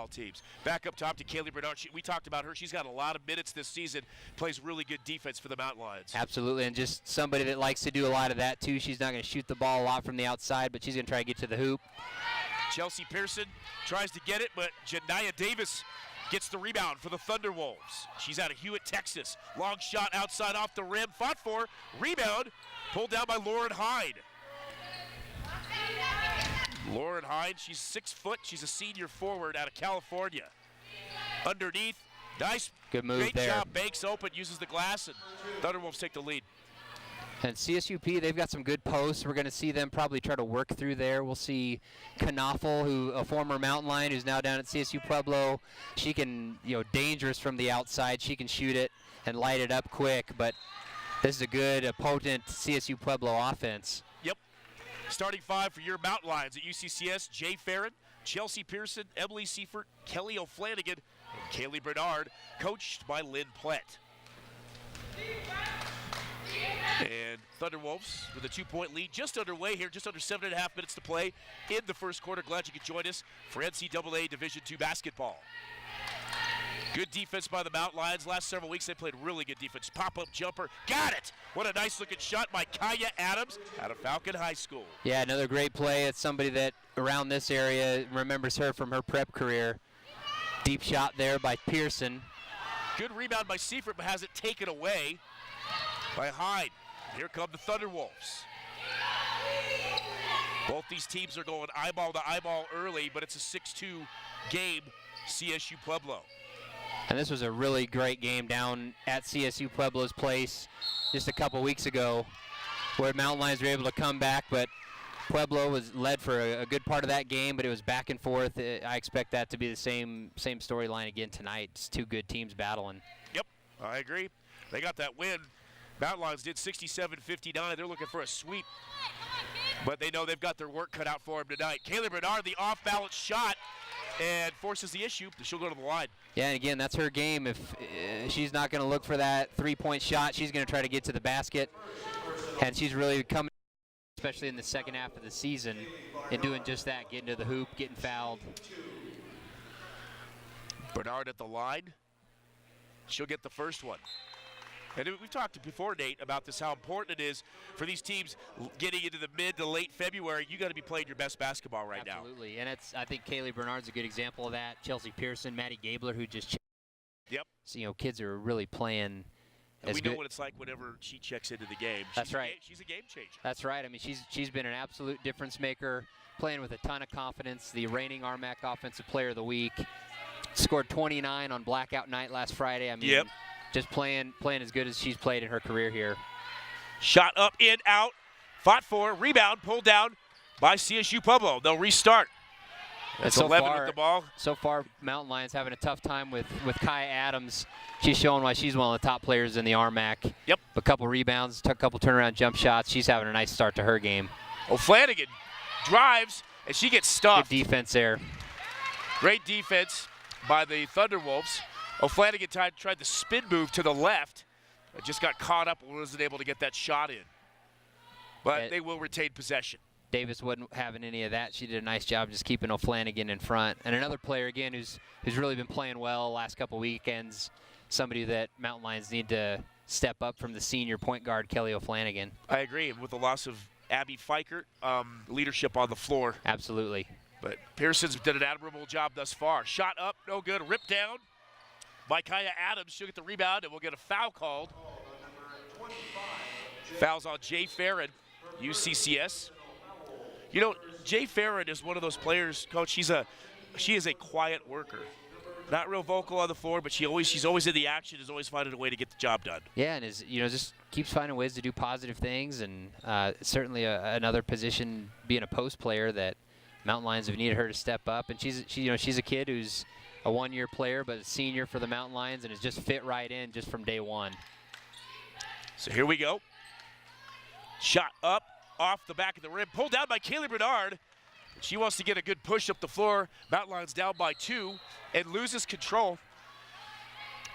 basketball teams. Back up top to Kaylee Bernard. We talked about her. She's got a lot of minutes this season, plays really good defense for the Mountain Lions. Absolutely, and just somebody that likes to do a lot of that too. She's not going to shoot the ball a lot from the outside, but she's going to try to get to the hoop. Chelsea Pearson tries to get it, but Janiyah Davis gets the rebound for the Thunderwolves. She's out of Hewitt, Texas. Long shot outside off the rim, fought for, rebound, pulled down by Lauren Hyde. Lauren Hyde, she's 6 foot. She's a senior forward out of California. Underneath, nice, good move great there. job. Banks open, uses the glass, and Thunderwolves take the lead. And CSUP, they've got some good posts. We're going to see them probably try to work through there. We'll see Knaufel, who a former Mountain Lion, who's now down at CSU Pueblo. She can, dangerous from the outside. She can shoot it and light it up quick. But this is a good, potent CSU Pueblo offense. Yep. Starting five for your Mountain Lions at UCCS: Jay Farron, Chelsea Pearson, Emily Seifert, Kelly O'Flanagan, and Kaylee Bernard, coached by Lynn Plett. And Thunderwolves with a 2-point lead just underway here, just under 7.5 minutes to play in the first quarter. Glad you could join us for NCAA Division II basketball. Good defense by the Mountain Lions. Last several weeks they played really good defense. Pop-up jumper, got it! What a nice looking shot by Kaya Adams out of Falcon High School. Yeah, another great play. It's somebody that around this area remembers her from her prep career. Deep shot there by Pearson. Good rebound by Seifert, but has it taken away by Hyde. Here come the Thunderwolves. Both these teams are going eyeball to eyeball early, but it's a 6-2 game, CSU Pueblo. And this was a really great game down at CSU Pueblo's place just a couple weeks ago, where Mountain Lions were able to come back, but Pueblo was led for a good part of that game, but it was back and forth. I expect that to be the same storyline again tonight. It's two good teams battling. Yep, I agree. They got that win. Mountain Lions did 67-59. They're looking for a sweep, but they know they've got their work cut out for them tonight. Kaylee Bernard, the off-balance shot, and forces the issue. She'll go to the line. Yeah, and again, that's her game. If she's not going to look for that three-point shot, she's going to try to get to the basket, and she's really coming, especially in the second half of the season, and doing just that, getting to the hoop, getting fouled. Bernard at the line. She'll get the first one. And we've talked before, Nate, about this, how important it is for these teams getting into the mid to late February. You got to be playing your best basketball right now. Absolutely, and I think Kaylee Bernard's a good example of that. Chelsea Pearson, Maddie Gabler, who just yep. So, kids are really playing. And we know what it's like whenever she checks into the game. That's right. She's a game changer. That's right. I mean, she's been an absolute difference maker, playing with a ton of confidence. The reigning RMAC Offensive Player of the Week. Scored 29 on blackout night last Friday. I mean, yep. Just playing as good as she's played in her career here. Shot up, in, out, fought for, rebound, pulled down by CSU Pueblo. They'll restart. It's so 11 far, with the ball. So far, Mountain Lions having a tough time with Kaya Adams. She's showing why she's one of the top players in the RMAC. Yep. A couple rebounds, a couple turnaround jump shots. She's having a nice start to her game. O'Flanagan drives, and she gets stuffed. Good defense there. Great defense by the Thunderwolves. O'Flanagan tried the spin move to the left. Just got caught up and wasn't able to get that shot in. But they will retain possession. Davis wasn't having any of that. She did a nice job just keeping O'Flanagan in front. And another player, again, who's really been playing well last couple weekends, somebody that Mountain Lions need to step up from the senior point guard, Kelly O'Flanagan. I agree. With the loss of Abby Fikert, leadership on the floor. Absolutely. But Pearson's did an admirable job thus far. Shot up, no good. Ripped down by Kaya Adams. She'll get the rebound, and we'll get a foul called. Fouls on Jay Farron, UCCS. You know, Jay Farron is one of those players, Coach. She is a quiet worker. Not real vocal on the floor, but she's always in the action, is always finding a way to get the job done. Yeah, and just keeps finding ways to do positive things, and certainly another position being a post player that Mountain Lions have needed her to step up. And she's a kid who's a one-year player, but a senior for the Mountain Lions, and has just fit right in just from day one. So here we go. Shot up off the back of the rim, pulled down by Kaylee Bernard. She wants to get a good push up the floor. Mountain Lions down by 2 and loses control.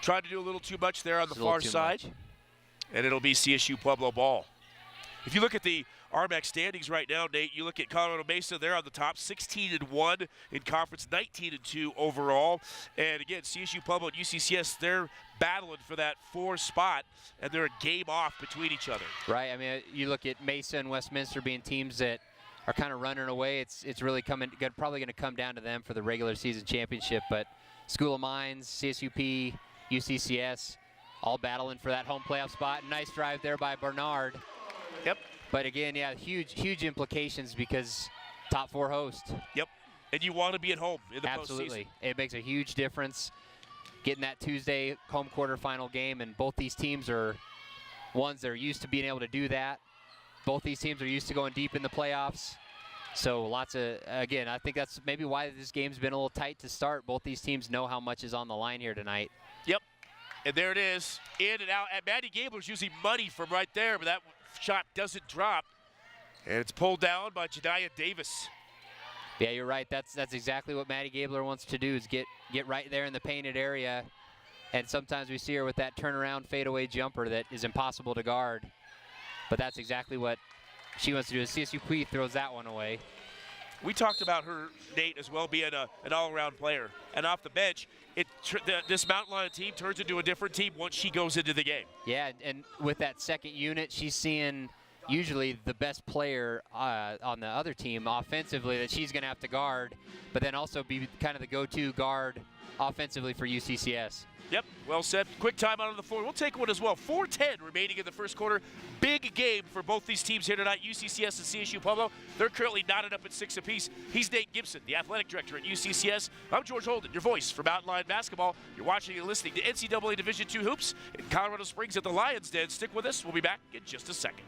Tried to do a little too much there on the far side. And it'll be CSU Pueblo ball. If you look at the RMAC standings right now, Nate, you look at Colorado Mesa, they're on the top, 16-1 in conference, 19-2 overall. And again, CSU Pueblo and UCCS, they're battling for that 4 spot, and they're a game off between each other. Right. I mean, you look at Mesa and Westminster being teams that are kind of running away. It's really probably going to come down to them for the regular season championship. But School of Mines, CSUP, UCCS, all battling for that home playoff spot. Nice drive there by Bernard. Yep. But again, yeah, huge implications because top 4 host. Yep. And you want to be at home in the Absolutely. postseason. It makes a huge difference getting that Tuesday home quarterfinal game, and both these teams are ones that are used to being able to do that. Both these teams are used to going deep in the playoffs. So lots of, again, I think that's maybe why this game's been a little tight to start. Both these teams know how much is on the line here tonight. Yep. And there it is, in and out. And Maddie Gabler's using money from right there, but that shot doesn't drop. And it's pulled down by Jediah Davis. Yeah, you're right. That's exactly what Maddie Gabler wants to do, is get right there in the painted area. And sometimes we see her with that turnaround fadeaway jumper that is impossible to guard. But that's exactly what she wants to do. CSU Pueblo throws that one away. We talked about her, Nate, as well, being an all-around player. And off the bench, this Mountain Lion team turns into a different team once she goes into the game. Yeah, and with that second unit, she's seeing usually the best player on the other team offensively that she's going to have to guard, but then also be kind of the go-to guard offensively for UCCS. Yep, well said. Quick time out on the floor. We'll take one as well. 4:10 remaining in the first quarter. Big game for both these teams here tonight, UCCS and CSU Pueblo. They're currently knotted up at 6 apiece. He's Nate Gibson, the athletic director at UCCS. I'm George Holden, your voice for Mountain Lion basketball. You're watching and listening to NCAA Division II Hoops in Colorado Springs at the Lions Den. Stick with us. We'll be back in just a second.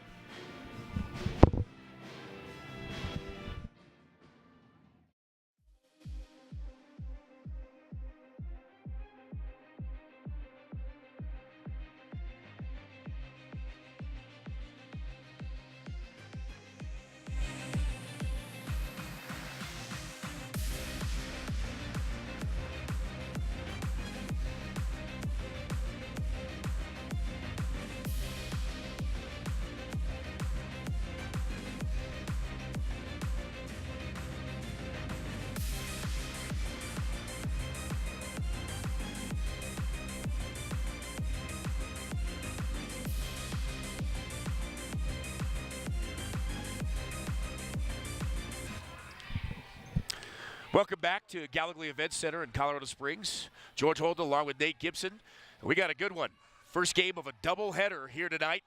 Welcome back to Gallogly Event Center in Colorado Springs. George Holden along with Nate Gibson. We got a good one. First game of a doubleheader here tonight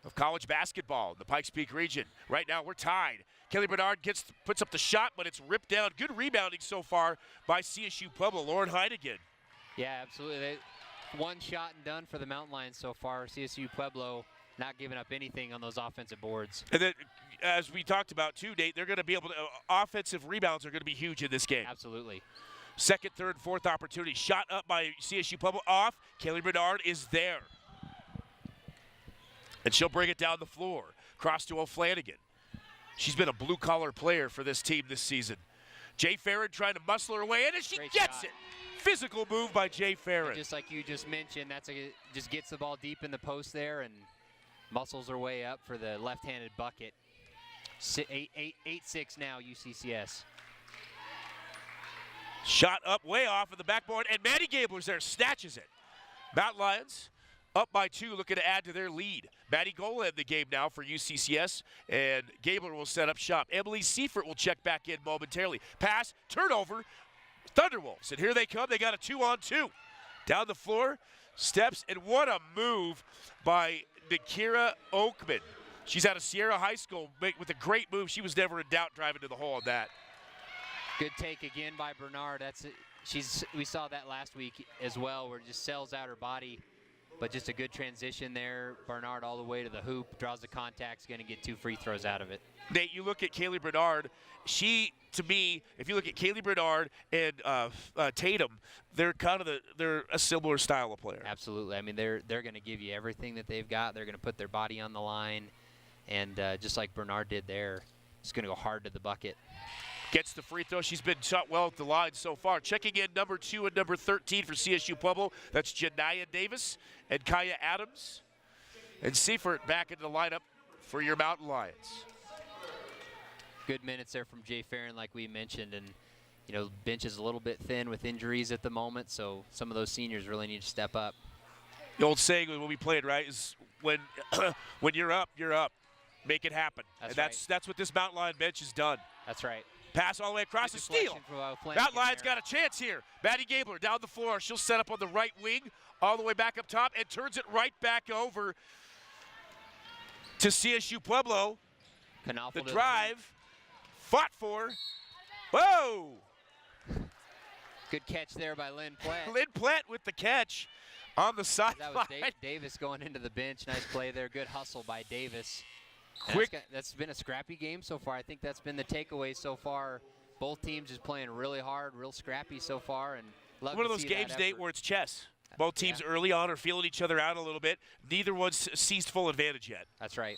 of college basketball in the Pikes Peak region. Right now we're tied. Kelly Bernard puts up the shot, but it's ripped down. Good rebounding so far by CSU Pueblo. Lauren Hyde again. Yeah, absolutely. One shot and done for the Mountain Lions so far. CSU Pueblo not giving up anything on those offensive boards. And then, as we talked about too, Nate, they're going to be able to, offensive rebounds are going to be huge in this game. Absolutely. Second, third, fourth opportunity. Shot up by CSU Pueblo, off. Kelly Bernard is there. And she'll bring it down the floor. Cross to O'Flanagan. She's been a blue-collar player for this team this season. Jay Farron trying to muscle her way in, and she gets it. Physical move by Jay Farron. And just like you just mentioned, just gets the ball deep in the post there and muscles her way up for the left-handed bucket. 8-6 now, UCCS. Shot up way off of the backboard, and Maddie Gabler's there, snatches it. Mountain Lions up by 2, looking to add to their lead. Maddie Gola in the game now for UCCS, and Gabler will set up shop. Emily Seifert will check back in momentarily. Pass, turnover, Thunderwolves, and here they come. They got a 2-on-2. Down the floor, steps, and what a move by Nakira Oakman. She's out of Sierra High School with a great move. She was never in doubt driving to the hole on that. Good take again by Bernard. We saw that last week as well, where it just sells out her body, but just a good transition there. Bernard all the way to the hoop, draws the contact, is going to get 2 free throws out of it. Nate, you look at Kaylee Bernard. She, to me, if you look at Kaylee Bernard and Tatum, they're they're a similar style of player. Absolutely. I mean, they're going to give you everything that they've got. They're going to put their body on the line, and just like Bernard did there, it's going to go hard to the bucket. Gets the free throw. She's been shot well at the line so far. Checking in number 2 and number 13 for CSU Pueblo. That's Janiyah Davis and Kaya Adams. And Seifert back into the lineup for your Mountain Lions. Good minutes there from Jay Farron, like we mentioned, and bench is a little bit thin with injuries at the moment, so some of those seniors really need to step up. The old saying when we played, right, is when when you're up, you're up. Make it happen. That's what this Mountain Lion bench has done. That's right. Pass all the way across the steal. Mountain Lions got a chance here. Maddie Gabler down the floor. She'll set up on the right wing, all the way back up top, and turns it right back over to CSU Pueblo. The drive, fought for. Whoa! Good catch there by Lynn Platt. Lynn Platt with the catch on the sideline. That was Davis going into the bench. Nice play there. Good hustle by Davis. That's been a scrappy game so far. I think that's been the takeaway so far. Both teams just playing really hard, real scrappy so far. And love one of those games, Nate, where it's chess. Both teams early on are feeling each other out a little bit. Neither one's seized full advantage yet. That's right.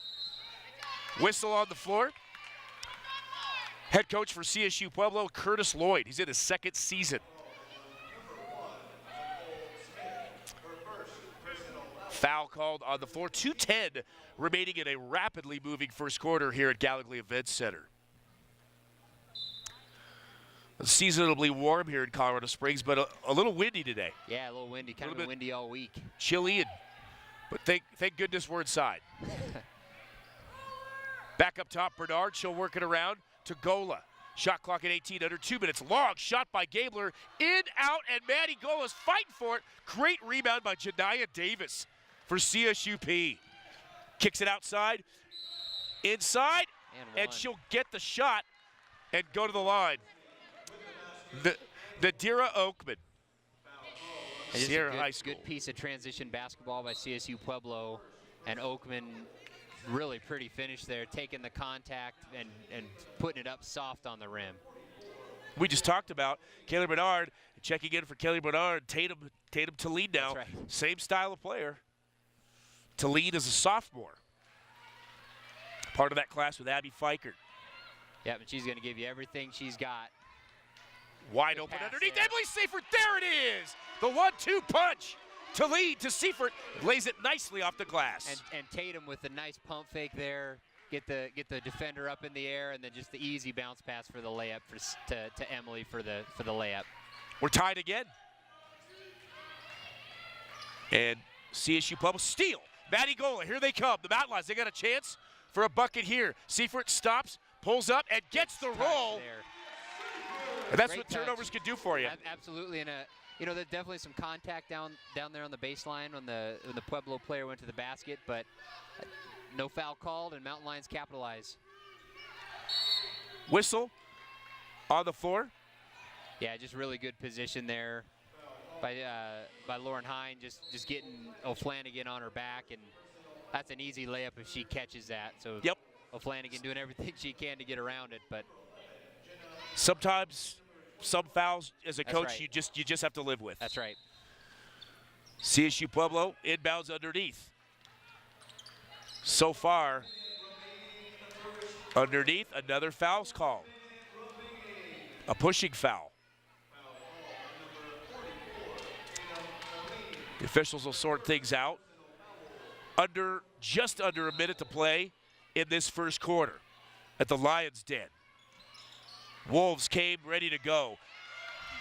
Whistle on the floor. Head coach for CSU Pueblo, Curtis Lloyd. He's in his second season. Foul called on the floor. 2:10 remaining in a rapidly moving first quarter here at Gallogly Events Center. It's seasonably warm here in Colorado Springs, but a little windy today. Yeah, a little windy. Kind of been windy all week. Chilly, but thank goodness we're inside. Back up top, Bernard. She'll work it around to Gola. Shot clock at 18, under 2 minutes. Long shot by Gabler. In, out, and Maddie Gola's fighting for it. Great rebound by Janiah Davis for CSUP. Kicks it outside, inside, and she'll get the shot and go to the line. Nadira Oakman. Sierra High School. Good piece of transition basketball by CSU Pueblo, and Oakman really pretty finish there, taking the contact and putting it up soft on the rim. We just talked about Kaylee Bernard checking in for Kaylee Bernard. Tatum to lead now. That's right. Same style of player. To lead as a sophomore. Part of that class with Abby Fikert. Yeah, but she's going to give you everything she's got. Wide open underneath. Emily Seifert, there it is! The 1-2 punch to lead to Seifert. Lays it nicely off the glass. And Tatum with a nice pump fake there. Get the defender up in the air, and then just the easy bounce pass for the layup to Emily for the layup. We're tied again. And CSU Pueblo steal. Maddie Gola, here they come. The Mountain Lions, they got a chance for a bucket here. Seifert stops, pulls up, and gets the roll. And that's what turnovers can do for you. Absolutely, and there's definitely some contact down there on the baseline when the Pueblo player went to the basket, but no foul called, and Mountain Lions capitalize. Whistle on the floor. Yeah, just really good position there by Lauren Hine, just getting O'Flanagan on her back, and that's an easy layup if she catches that. So yep. O'Flanagan doing everything she can to get around it, but sometimes some fouls as a coach you just have to live with. That's right. CSU Pueblo inbounds underneath. So far, underneath, another foul's called. A pushing foul. The officials will sort things out. Just under a minute to play in this first quarter at the Lions' Den. Wolves came ready to go.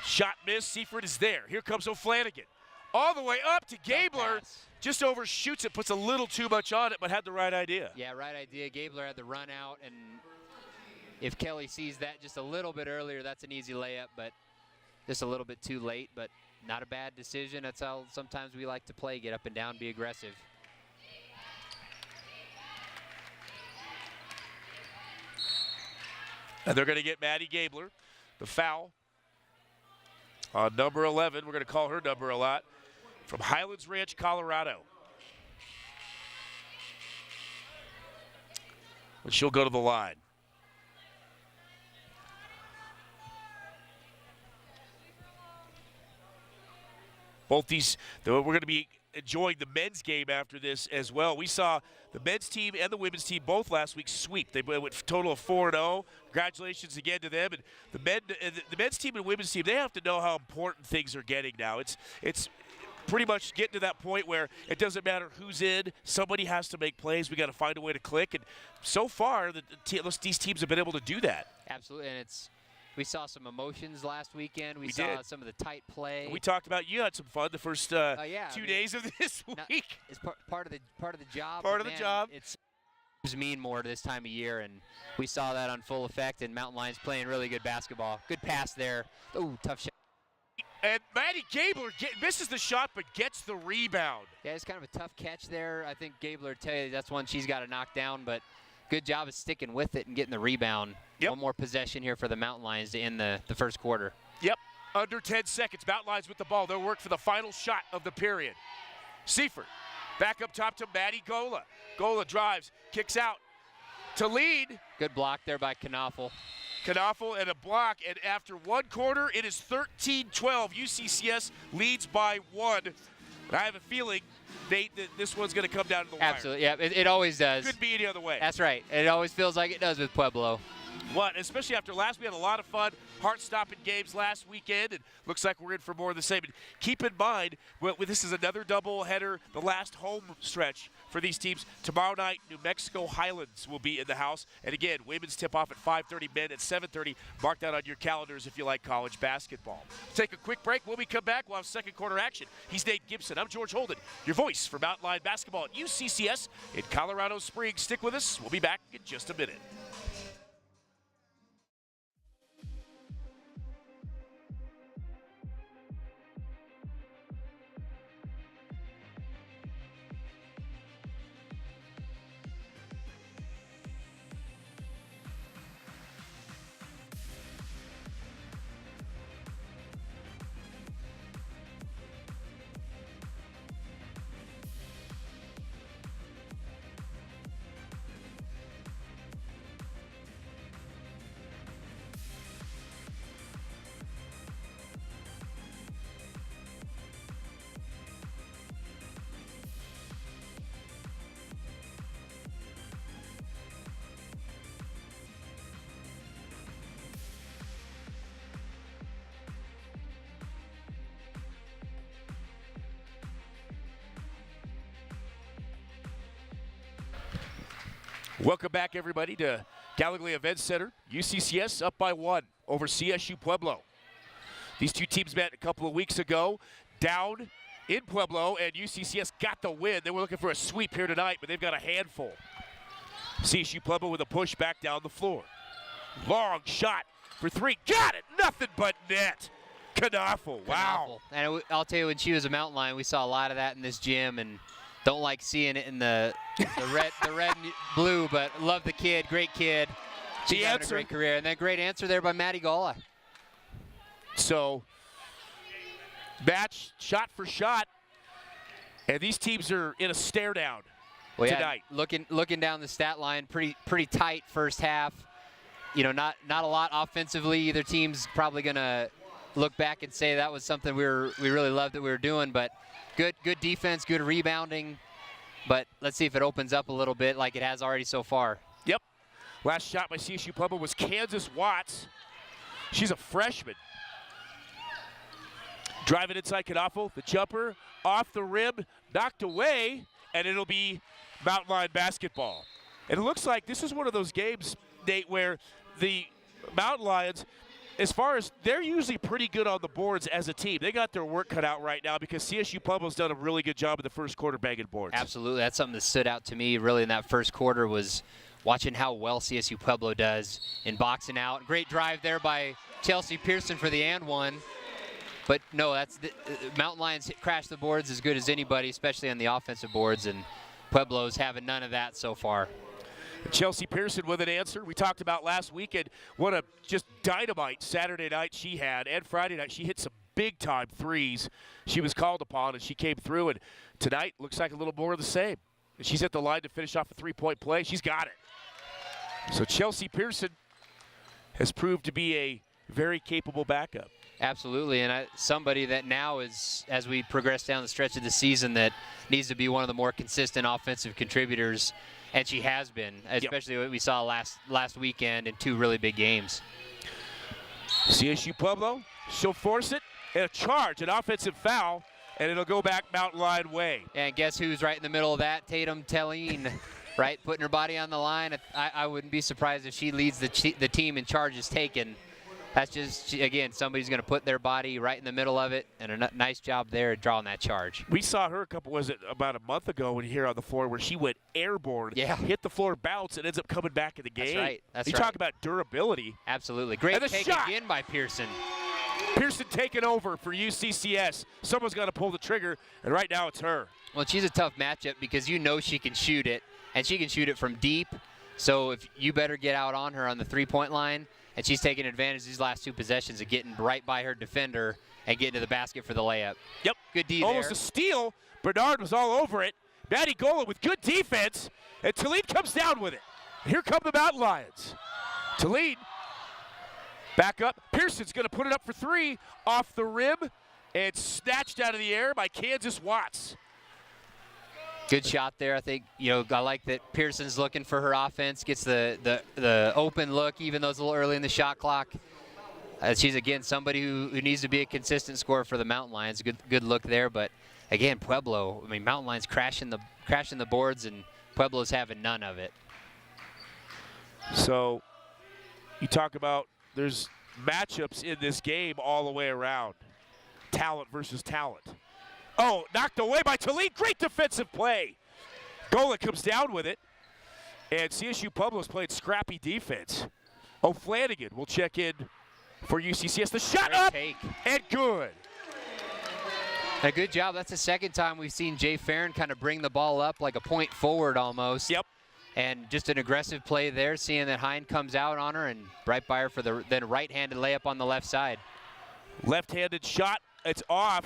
Shot missed. Seifert is there. Here comes O'Flanagan. All the way up to Gabler. Just overshoots it, puts a little too much on it, but had the right idea. Yeah, right idea. Gabler had the run out, and if Kelly sees that just a little bit earlier, that's an easy layup, but just a little bit too late, but not a bad decision. That's how sometimes we like to play, get up and down, be aggressive. And they're going to get Maddie Gabler, the foul on number 11. We're going to call her number a lot. From Highlands Ranch, Colorado. And she'll go to the line. Both these, we're going to be enjoying the men's game after this as well. We saw the men's team and the women's team both last week sweep. They went a total of 4-0. Congratulations again to them. And the men's team and women's team, they have to know how important things are getting now. It's pretty much getting to that point where it doesn't matter who's in. Somebody has to make plays. We got to find a way to click. And so far, these teams have been able to do that. Absolutely, and we saw some emotions last weekend. We did. saw some of the tight play. We talked about you had some fun the first 2 days of this week. It's part of the job. Part of the job. It's mean more this time of year, and we saw that on full effect. And Mountain Lions playing really good basketball. Good pass there. Ooh, tough shot. And Maddie Gabler misses the shot but gets the rebound. Yeah, it's kind of a tough catch there. I think Gabler tell you that's one she's got to knock down, but good job of sticking with it and getting the rebound. Yep. One more possession here for the Mountain Lions to end the first quarter. Yep, under 10 seconds. Mountain Lions with the ball. They'll work for the final shot of the period. Seifert back up top to Maddie Gola. Gola drives, kicks out to lead. Good block there by Knopfel. Knopfel and a block, and after 1 quarter, it is 13-12. UCCS leads by 1. And I have a feeling this one's going to come down to the wire. Absolutely, yeah, it always does. Could be any other way. That's right. It always feels like it does with Pueblo. What, especially after last, we had a lot of fun, heart-stopping games last weekend, and looks like we're in for more of the same. And keep in mind, this is another doubleheader, the last home stretch for these teams. Tomorrow night, New Mexico Highlands will be in the house. And again, women's tip-off at 5:30, men at 7:30. Mark that on your calendars if you like college basketball. Take a quick break. When we come back, we'll have second quarter action. He's Nate Gibson. I'm George Holden, your voice for Mountain Lion basketball at UCCS in Colorado Springs. Stick with us. We'll be back in just a minute. Welcome back, everybody, to Gallogly Event Center. UCCS up by 1 over CSU Pueblo. These two teams met a couple of weeks ago down in Pueblo, and UCCS got the win. They were looking for a sweep here tonight, but they've got a handful. CSU Pueblo with a push back down the floor. Long shot for 3. Got it! Nothing but net. Knopfel. Wow. And I'll tell you, when she was a Mountain Lion, we saw a lot of that in this gym, and don't like seeing it in the red and blue, but love the kid, great kid. She's having a great career, and then great answer there by Maddie Gola. So, match shot for shot, and these teams are in a stare down tonight. Looking down the stat line, pretty tight first half. You know, not a lot offensively. Either team's probably gonna look back and say that was something we really loved that we were doing, but. Good defense, good rebounding, but let's see if it opens up a little bit like it has already so far. Yep. Last shot by CSU Pueblo was Kansas Watts. She's a freshman. Driving inside Knopfel, the jumper off the rim, knocked away, and it'll be Mountain Lion basketball. And it looks like this is one of those games, Nate, where the Mountain Lions, as far as they're usually pretty good on the boards as a team. They got their work cut out right now because CSU Pueblo's done a really good job in the first quarter banging boards. Absolutely. That's something that stood out to me really in that first quarter was watching how well CSU Pueblo does in boxing out. Great drive there by Chelsea Pearson for the and one. But no, that's Mountain Lions crash the boards as good as anybody, especially on the offensive boards, and Pueblo's having none of that so far. Chelsea Pearson with an answer. We talked about last weekend what a just dynamite Saturday night she had, and Friday night she hit some big-time threes. She was called upon, and she came through, and tonight looks like a little more of the same. And she's at the line to finish off a three-point play. She's got it. So Chelsea Pearson has proved to be a very capable backup. Absolutely, and somebody that now is, as we progress down the stretch of the season, that needs to be one of the more consistent offensive contributors. And she has been, especially what we saw last weekend in 2 really big games. CSU Pueblo, she'll force it, and a charge, an offensive foul, and it'll go back Mountain Lion way. And guess who's right in the middle of that? Tatum Telline, right, putting her body on the line. I wouldn't be surprised if she leads the team in charges taken. That's just, again, somebody's going to put their body right in the middle of it, and a nice job there drawing that charge. We saw her about a month ago here on the floor where she went airborne, hit the floor, bounce, and ends up coming back in the game. That's right. That's you right. talk about durability. Absolutely. Great take shot again by Pearson. Pearson taking over for UCCS. Someone's got to pull the trigger, and right now it's her. Well, she's a tough matchup because you know she can shoot it, and she can shoot it from deep. So if you better get out on her on the three-point line, and she's taking advantage of these last two possessions of getting right by her defender and getting to the basket for the layup. Yep. Good D Almost there. a steal. Bernard was all over it. Maddie Gola with good defense, and Talib comes down with it. Here come the Mountain Lions. Talib back up. Pearson's going to put it up for three off the rim and snatched out of the air by Kansas Watts. Good shot there. I think, I like that Pearson's looking for her offense, gets the open look, even though it's a little early in the shot clock. She's, again, somebody who needs to be a consistent scorer for the Mountain Lions. Good look there. But, again, Pueblo, Mountain Lions crashing the boards, and Pueblo's having none of it. So you talk about there's matchups in this game all the way around. Talent versus talent. Oh, knocked away by Talib. Great defensive play. Gola comes down with it. And CSU Pueblo's played scrappy defense. O'Flanagan will check in for UCCS. The shot Great up take. And good. A good job. That's the second time we've seen Jay Farron kind of bring the ball up like a point forward almost. Yep. And just an aggressive play there, seeing that Hine comes out on her and right by her for the then right-handed layup on the left side. Left-handed shot. It's off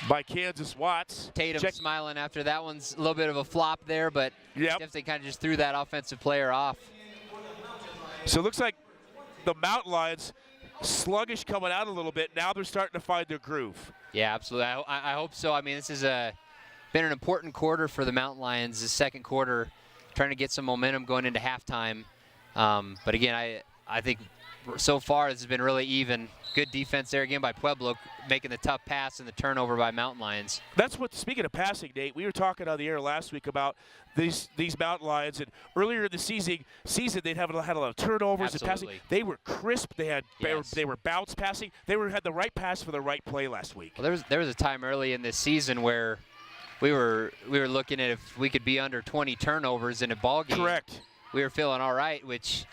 by Kansas Watts. Tatum smiling after that one's a little bit of a flop there, but definitely kind of just threw that offensive player off. So it looks like the Mountain Lions sluggish coming out a little bit. Now they're starting to find their groove. Yeah, absolutely. I hope so. This has been an important quarter for the Mountain Lions, the second quarter, trying to get some momentum going into halftime. But again, I think so far this has been really even. Good defense there again by Pueblo, making the tough pass and the turnover by Mountain Lions. That's what, speaking of passing, Nate, we were talking on the air last week about these Mountain Lions, and earlier in the season they'd had a lot of turnovers and passing. They were crisp. They were bounce passing. They had the right pass for the right play last week. Well, there was a time early in this season where we were looking at if we could be under 20 turnovers in a ball game. Correct. We were feeling all right, which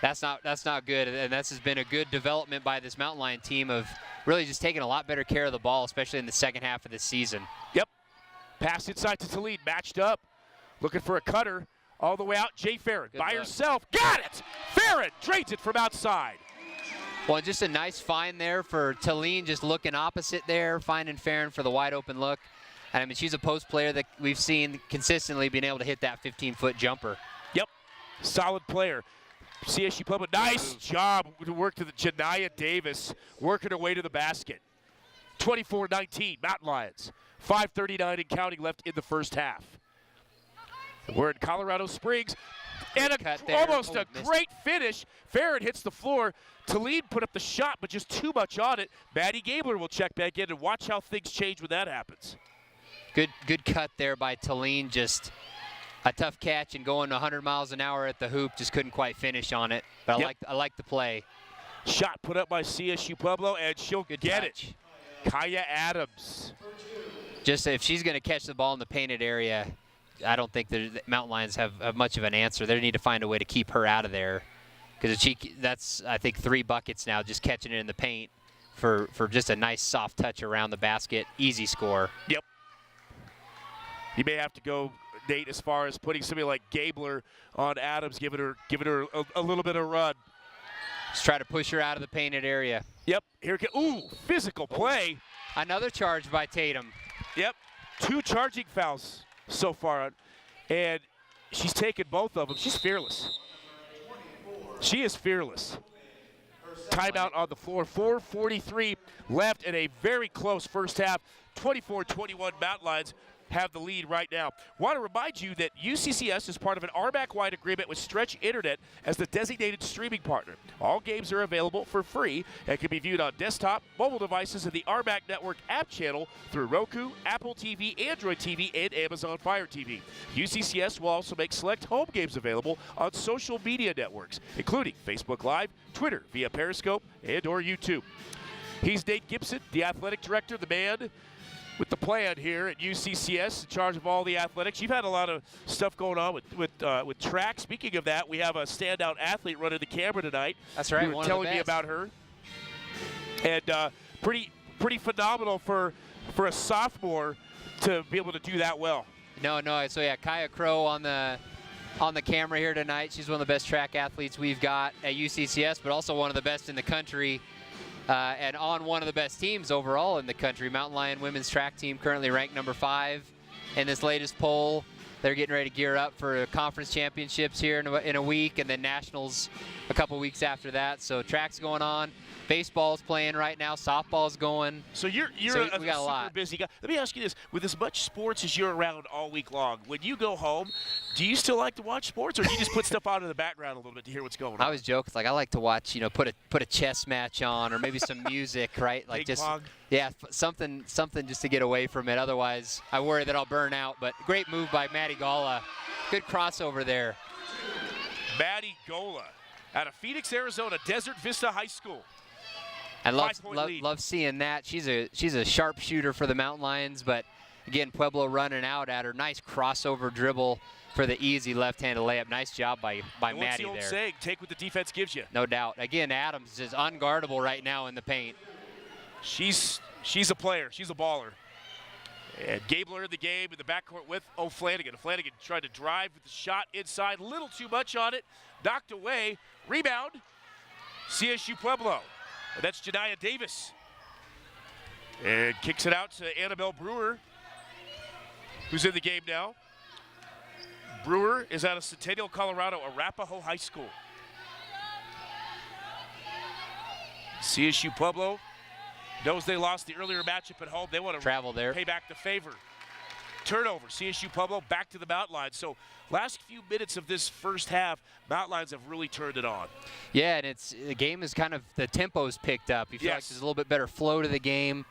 that's not good. And this has been a good development by this Mountain Lion team of really just taking a lot better care of the ball, especially in the second half of this season. Yep. Pass inside to Talib, matched up, looking for a cutter all the way out. Jay Farron by herself, got it. Farron trades it from outside. Well, just a nice find there for Talene, just looking opposite there, finding Farron for the wide open look. And she's a post player that we've seen consistently being able to hit that 15-foot jumper. Yep, solid player. CSU Pueblo, nice job to work to the Janiyah Davis, working her way to the basket. 24-19, Mountain Lions. 5:39 and counting left in the first half. We're in Colorado Springs, and almost a great finish. Farron hits the floor. Talib put up the shot, but just too much on it. Maddie Gabler will check back in and watch how things change when that happens. Good cut there by Talene, just a tough catch and going 100 miles an hour at the hoop, just couldn't quite finish on it. But I like the play. Shot put up by CSU Pueblo, and she'll get it. Kaya Adams. Just if she's going to catch the ball in the painted area, I don't think the Mountain Lions have much of an answer. They need to find a way to keep her out of there, because that's, I think, 3 buckets now, just catching it in the paint for just a nice soft touch around the basket. Easy score. Yep. You may have to go, Nate, as far as putting somebody like Gabler on Adams, giving her a little bit of run. Just try to push her out of the painted area. Yep. Here it goes. Ooh, physical play. Another charge by Tatum. Yep. 2 charging fouls so far, and she's taken both of them. She's fearless. She is fearless. Timeout on the floor. 4:43 left in a very close first half. 24-21 Mountain Lions. have the lead right now. Want to remind you that UCCS is part of an RMAC-wide agreement with Stretch Internet as the designated streaming partner. All games are available for free and can be viewed on desktop, mobile devices, and the RMAC Network app channel through Roku, Apple TV, Android TV, and Amazon Fire TV. UCCS will also make select home games available on social media networks, including Facebook Live, Twitter via Periscope, and or YouTube. He's Nate Gibson, the athletic director, the man with the plan here at UCCS, in charge of all the athletics. You've had a lot of stuff going on with track. Speaking of that, we have a standout athlete running the camera tonight. That's right. You were telling me about her, and pretty phenomenal for a sophomore to be able to do that well. No. So yeah, Kaya Crow on the camera here tonight. She's one of the best track athletes we've got at UCCS, but also one of the best in the country. And on one of the best teams overall in the country. Mountain Lion women's track team currently ranked number 5 in this latest poll. They're getting ready to gear up for conference championships here in a week, and then nationals a couple weeks after that. So track's going on. Baseball's playing right now. Softball's going. So you're so a super busy guy. Let me ask you this: with as much sports as you're around all week long, when you go home, do you still like to watch sports, or do you just put stuff on in the background a little bit to hear what's going on? I was joking, like I like to watch, put a chess match on, or maybe some music, right? Like Ping pong. Yeah, something just to get away from it. Otherwise, I worry that I'll burn out. But great move by Maddie Gala. Good crossover there. Maddie Gola out of Phoenix, Arizona, Desert Vista High School. I love seeing that. She's a sharp shooter for the Mountain Lions, but again, Pueblo running out at her. Nice crossover dribble for the easy left-handed layup. Nice job by Maddie there. What's the old saying? Take what the defense gives you. No doubt. Again, Adams is unguardable right now in the paint. She's a player. She's a baller. And Gabler in the game in the backcourt with O'Flanagan. O'Flanagan tried to drive with the shot inside. A little too much on it. Knocked away. Rebound. CSU Pueblo. And that's Janiah Davis. And kicks it out to Annabelle Brewer, who's in the game now. Brewer is out of Centennial, Colorado, Arapahoe High School. CSU Pueblo knows they lost the earlier matchup at home. They want to travel there, pay back the favor. Turnover, CSU Pueblo back to the Mountain Lions. So last few minutes of this first half, Mountain Lions have really turned it on. Yeah, and the game is kind of, the tempo's picked up. You feel like there's a little bit better flow to the game.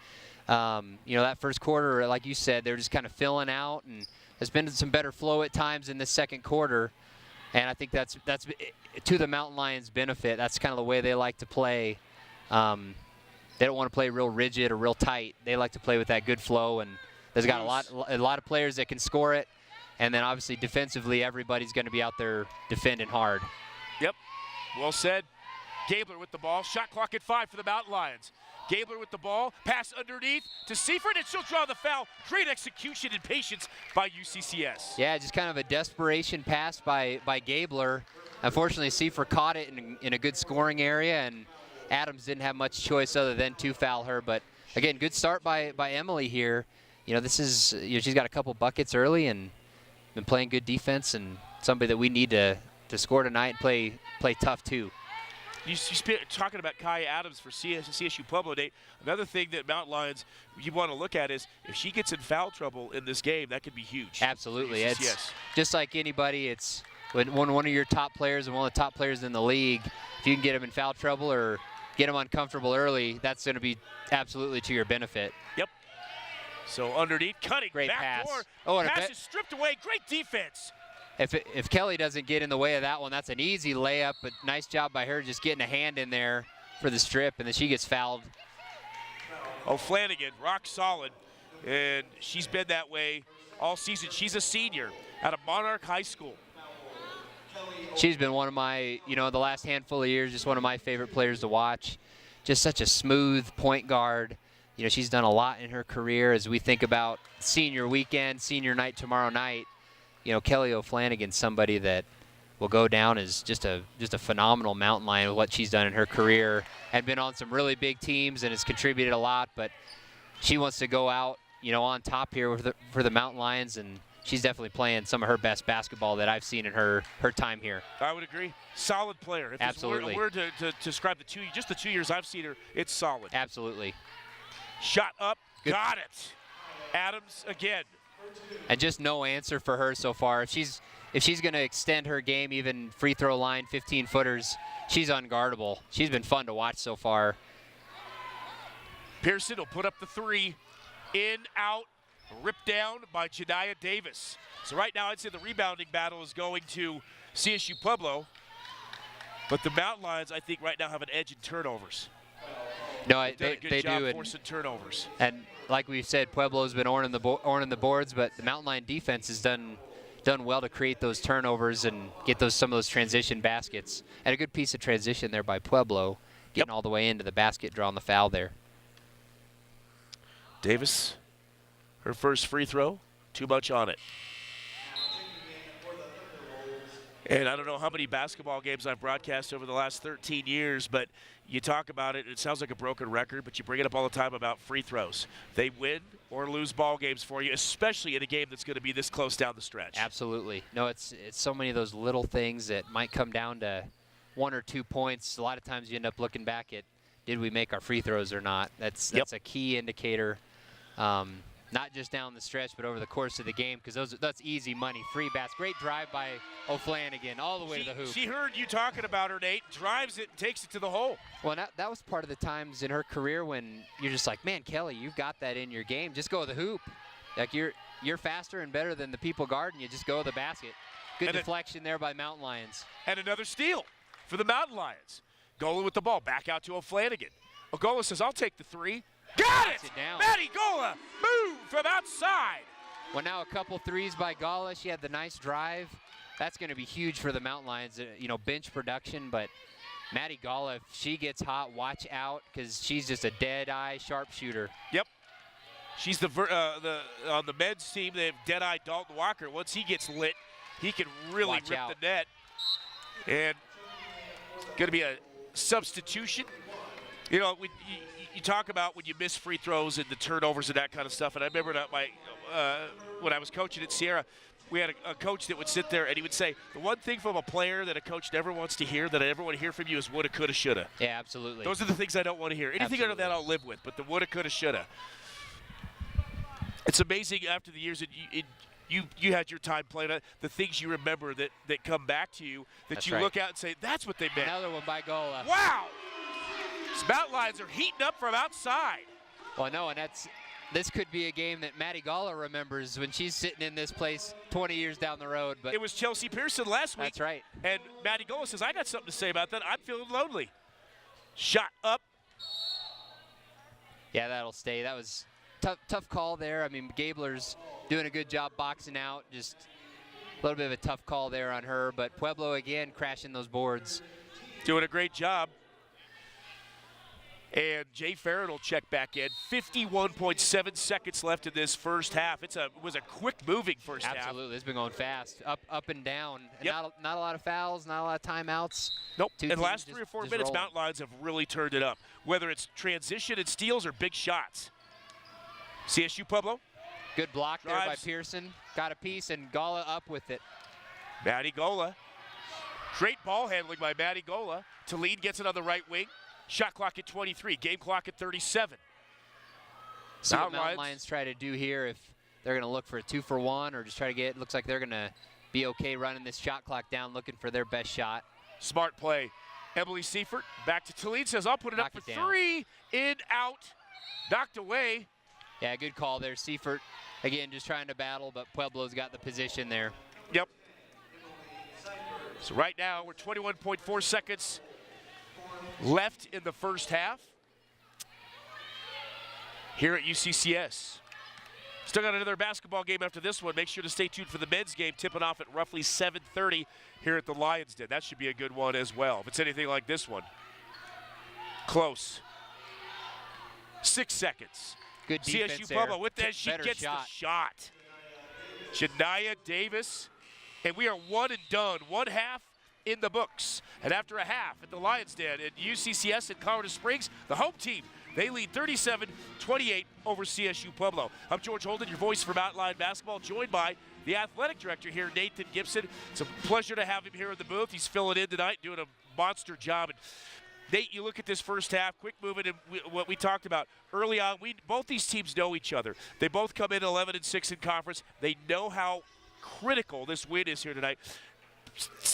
That first quarter, like you said, they're just kind of filling out, and there's been some better flow at times in the second quarter. And I think that's to the Mountain Lions' benefit. That's kind of the way they like to play. They don't want to play real rigid or real tight. They like to play with that good flow, and there's got a lot of players that can score it, and then obviously defensively, everybody's going to be out there defending hard. Yep, well said. Gabler with the ball. Shot clock at 5 for the Mountain Lions. Gabler with the ball. Pass underneath to Seifert, and she'll draw the foul. Great execution and patience by UCCS. Yeah, just kind of a desperation pass by Gabler. Unfortunately, Seifert caught it in a good scoring area, and Adams didn't have much choice other than to foul her. But again, good start by Emily here. This is, she's got a couple buckets early and been playing good defense, and somebody that we need to score tonight and play tough too. You talking about Kaya Adams for CSU Pueblo, Nate. Another thing that Mountain Lions you want to look at is if she gets in foul trouble in this game, that could be huge. Absolutely. It's just like anybody. It's when one of your top players and one of the top players in the league, if you can get them in foul trouble or get them uncomfortable early, that's going to be absolutely to your benefit. Yep. So underneath, cutting, great back pass. door. Oh, and pass is stripped away. Great defense. If Kelly doesn't get in the way of that one, that's an easy layup, but nice job by her just getting a hand in there for the strip, and then she gets fouled. O'Flanagan, rock solid, and she's been that way all season. She's a senior out of Monarch High School. She's been one of my, the last handful of years, just one of my favorite players to watch. Just such a smooth point guard. She's done a lot in her career. As we think about senior weekend, senior night tomorrow night, Kelly O'Flanagan's somebody that will go down as just a phenomenal Mountain Lion with what she's done in her career, and been on some really big teams and has contributed a lot. But she wants to go out, on top here for the Mountain Lions, and she's definitely playing some of her best basketball that I've seen in her time here. I would agree. Solid player. If Absolutely. There's a word to describe the 2 years I've seen her, it's solid. Absolutely. Shot up, got it. Adams again. And just no answer for her so far. If she's going to extend her game, even free throw line, 15-footers, she's unguardable. She's been fun to watch so far. Pearson will put up the three. In, out, ripped down by Jediah Davis. So right now I'd say the rebounding battle is going to CSU Pueblo. But the Mountain Lions, I think, right now have an edge in turnovers. No, They they job do. forcing turnovers. And like we said, Pueblo's been orning the boards, but the Mountain Lion defense has done well to create those turnovers and get some of those transition baskets. And a good piece of transition there by Pueblo, getting all the way into the basket, drawing the foul there. Davis, her first free throw, too much on it. And I don't know how many basketball games I've broadcast over the last 13 years, but you talk about it, and it sounds like a broken record, but you bring it up all the time about free throws. They win or lose ball games for you, especially in a game that's going to be this close down the stretch. Absolutely. No, it's so many of those little things that might come down to 1 or 2 points. A lot of times you end up looking back at, did we make our free throws or not? That's a key indicator. Not just down the stretch, but over the course of the game, because that's easy money, free basket. Great drive by O'Flanagan all the way to the hoop. She heard you talking about her, Nate, drives it, takes it to the hole. Well, that was part of the times in her career when you're just like, man, Kelly, you've got that in your game. Just go to the hoop. Like you're faster and better than the people guarding you. Just go to the basket. Good deflection there by Mountain Lions. And another steal for the Mountain Lions. Gola with the ball, back out to O'Flanagan. Gola says, I'll take the three. Got it! Maddie Gola, move from outside. Well, now a couple threes by Gola. She had the nice drive. That's going to be huge for the Mountain Lions, bench production. But Maddie Gola, if she gets hot, watch out, because she's just a dead-eye sharpshooter. Yep. She's on the men's team. They have dead-eye Dalton Walker. Once he gets lit, he can really rip the net. And going to be a substitution. You talk about when you miss free throws and the turnovers and that kind of stuff. And I remember when I was coaching at Sierra, we had a coach that would sit there and he would say, the one thing from a player that a coach never wants to hear, that I never want to hear from you, is woulda, coulda, shoulda. Yeah, absolutely. Those are the things I don't want to hear. Anything other than that I'll live with, but the woulda, coulda, shoulda. It's amazing after the years that you had your time playing, the things you remember that come back to you, that you look out and say, that's what they meant. Another one by Gola. Wow! These Mountain Lions are heating up from outside. Well, no, and this could be a game that Maddie Gola remembers when she's sitting in this place 20 years down the road. But it was Chelsea Pearson last week. That's right. And Maddie Gola says, I got something to say about that. I'm feeling lonely. Shot up. Yeah, that'll stay. That was tough call there. I mean, Gabler's doing a good job boxing out. Just a little bit of a tough call there on her. But Pueblo, again, crashing those boards. Doing a great job. And Jay Farron will check back in. 51.7 seconds left in this first half. It was a quick-moving first half. Absolutely. It's been going fast, up and down. Yep. Not a lot of fouls, not a lot of timeouts. Nope. In the last 3 or 4 minutes, Mountain Lions have really turned it up, whether it's transition and steals or big shots. CSU Pueblo. Good block there by Pearson. Got a piece, and Gola up with it. Maddie Gola. Great ball handling by Maddie Gola. Talene gets it on the right wing. Shot clock at 23, game clock at 37. See what Mountain Lions try to do here, if they're going to look for a 2-for-1 or just try to get, looks like they're going to be okay running this shot clock down, looking for their best shot. Smart play. Emily Seifert back to Talene, says, I'll put it up for three. In, out, knocked away. Yeah, good call there. Seifert, again, just trying to battle, but Pueblo's got the position there. Yep. So right now, we're 21.4 seconds left in the first half here at UCCS. Still got another basketball game after this one. Make sure to stay tuned for the men's game, tipping off at roughly 7:30 here at the Lions Den. That should be a good one as well, if it's anything like this one. Close. 6 seconds. Good defense CSU Pueblo with that. She gets the shot. Jediah Davis. And we are one and done. One half in the books. And after a half at the Lions Den at UCCS in Colorado Springs, the home team, they lead 37-28 over CSU Pueblo. I'm George Holden, your voice for Mountain Lion basketball, joined by the athletic director here, Nathan Gibson. It's a pleasure to have him here in the booth. He's filling in tonight, doing a monster job. And Nate, you look at this first half, quick movement, and what we talked about early on. Both these teams know each other. They both come in 11-6 in conference. They know how critical this win is here tonight.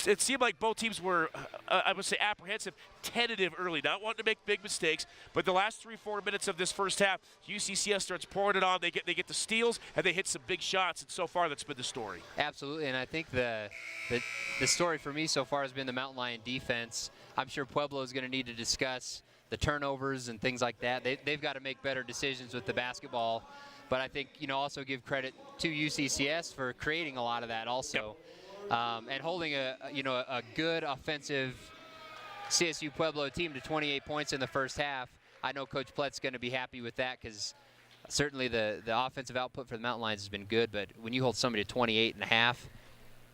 It seemed like both teams were, I would say, apprehensive, tentative early, not wanting to make big mistakes. But the last 3-4 minutes of this first half, UCCS starts pouring it on. They get the steals, and they hit some big shots. And so far, that's been the story. Absolutely, and I think the story for me so far has been the Mountain Lion defense. I'm sure Pueblo is going to need to discuss the turnovers and things like that. They've got to make better decisions with the basketball. But I think, also give credit to UCCS for creating a lot of that also. Yep. And holding a good offensive CSU Pueblo team to 28 points in the first half. I know Coach Plett's going to be happy with that because certainly the offensive output for the Mountain Lions has been good, but when you hold somebody to 28 and a half,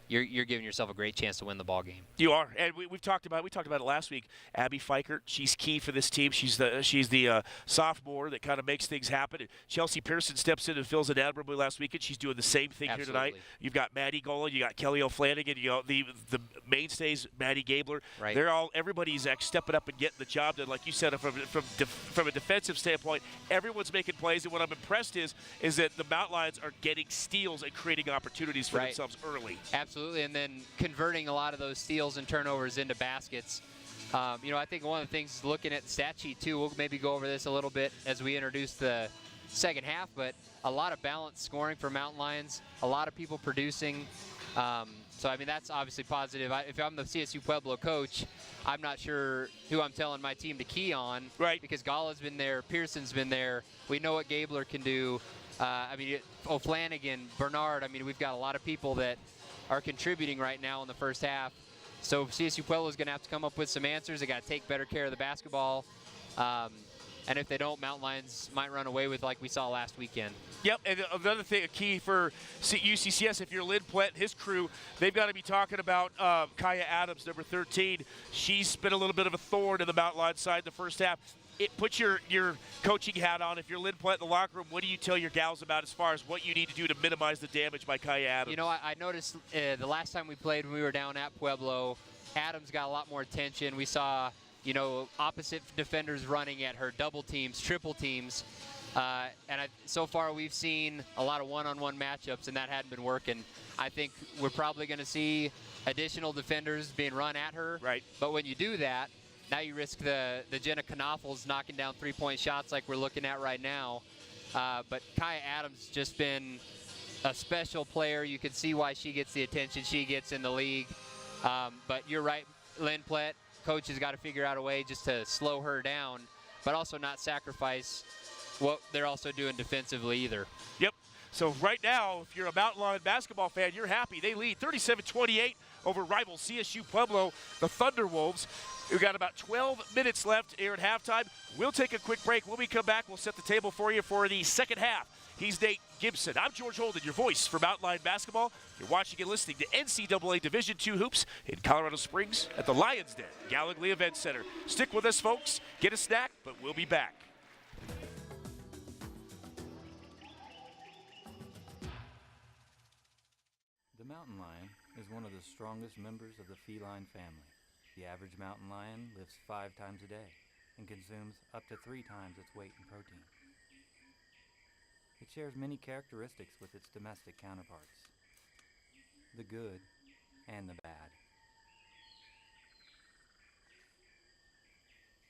you're giving yourself a great chance to win the ball game. You are, and we talked about it last week. Abby Fikert, she's key for this team. She's the sophomore that kind of makes things happen. And Chelsea Pearson steps in and fills it admirably last week, and she's doing the same thing here tonight. You've got Maddie Gola, you got Kelly O'Flanagan, the mainstays, Maddie Gabler. Right. Everybody's stepping up and getting the job done. Like you said, from a defensive standpoint, everyone's making plays, and what I'm impressed is that the Mountain Lions are getting steals and creating opportunities for themselves early. Absolutely, and then converting a lot of those steals and turnovers into baskets. I think one of the things, looking at the stat sheet too, we'll maybe go over this a little bit as we introduce the second half, but a lot of balanced scoring for Mountain Lions, a lot of people producing. So, I mean, that's obviously positive. If I'm the CSU Pueblo coach, I'm not sure who I'm telling my team to key on. Right. Because Gala's been there, Pearson's been there. We know what Gabler can do. O'Flanagan, Bernard. We've got a lot of people that are contributing right now in the first half. So CSU Pueblo is going to have to come up with some answers. They got to take better care of the basketball. And if they don't, Mountain Lions might run away with like we saw last weekend. Yep, and another thing, a key for UCCS, if you're Lynn Plett and his crew, they've got to be talking about Kaya Adams, number 13. She's been a little bit of a thorn in the Mountain Lions side in the first half. Put your coaching hat on. If you're Lynn Plett in the locker room, what do you tell your gals about as far as what you need to do to minimize the damage by Kaya Adams? I noticed the last time we played when we were down at Pueblo, Adams got a lot more attention. We saw, opposite defenders running at her, double teams, triple teams. So far we've seen a lot of one-on-one matchups, and that hadn't been working. I think we're probably going to see additional defenders being run at her. Right. But when you do that, now you risk the Jenna Knoffels knocking down three-point shots like we're looking at right now. But Kaya Adams just been a special player. You can see why she gets the attention she gets in the league. But you're right, Lynn Plett, coach has got to figure out a way just to slow her down, but also not sacrifice what they're also doing defensively either. Yep. So right now, if you're a Mountain Lion basketball fan, you're happy. They lead 37-28 over rival CSU Pueblo, the Thunderwolves. We've got about 12 minutes left here at halftime. We'll take a quick break. When we come back, we'll set the table for you for the second half. He's Nate Gibson. I'm George Holden, your voice for Mountain Lion basketball. You're watching and listening to NCAA Division II hoops in Colorado Springs at the Lions Den Gallogly Event Center. Stick with us, folks. Get a snack, but we'll be back. The mountain lion is one of the strongest members of the feline family. The average mountain lion lives 5 times a day and consumes up to 3 times its weight in protein. It shares many characteristics with its domestic counterparts, the good and the bad.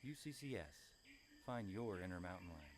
UCCS, find your inner mountain lion.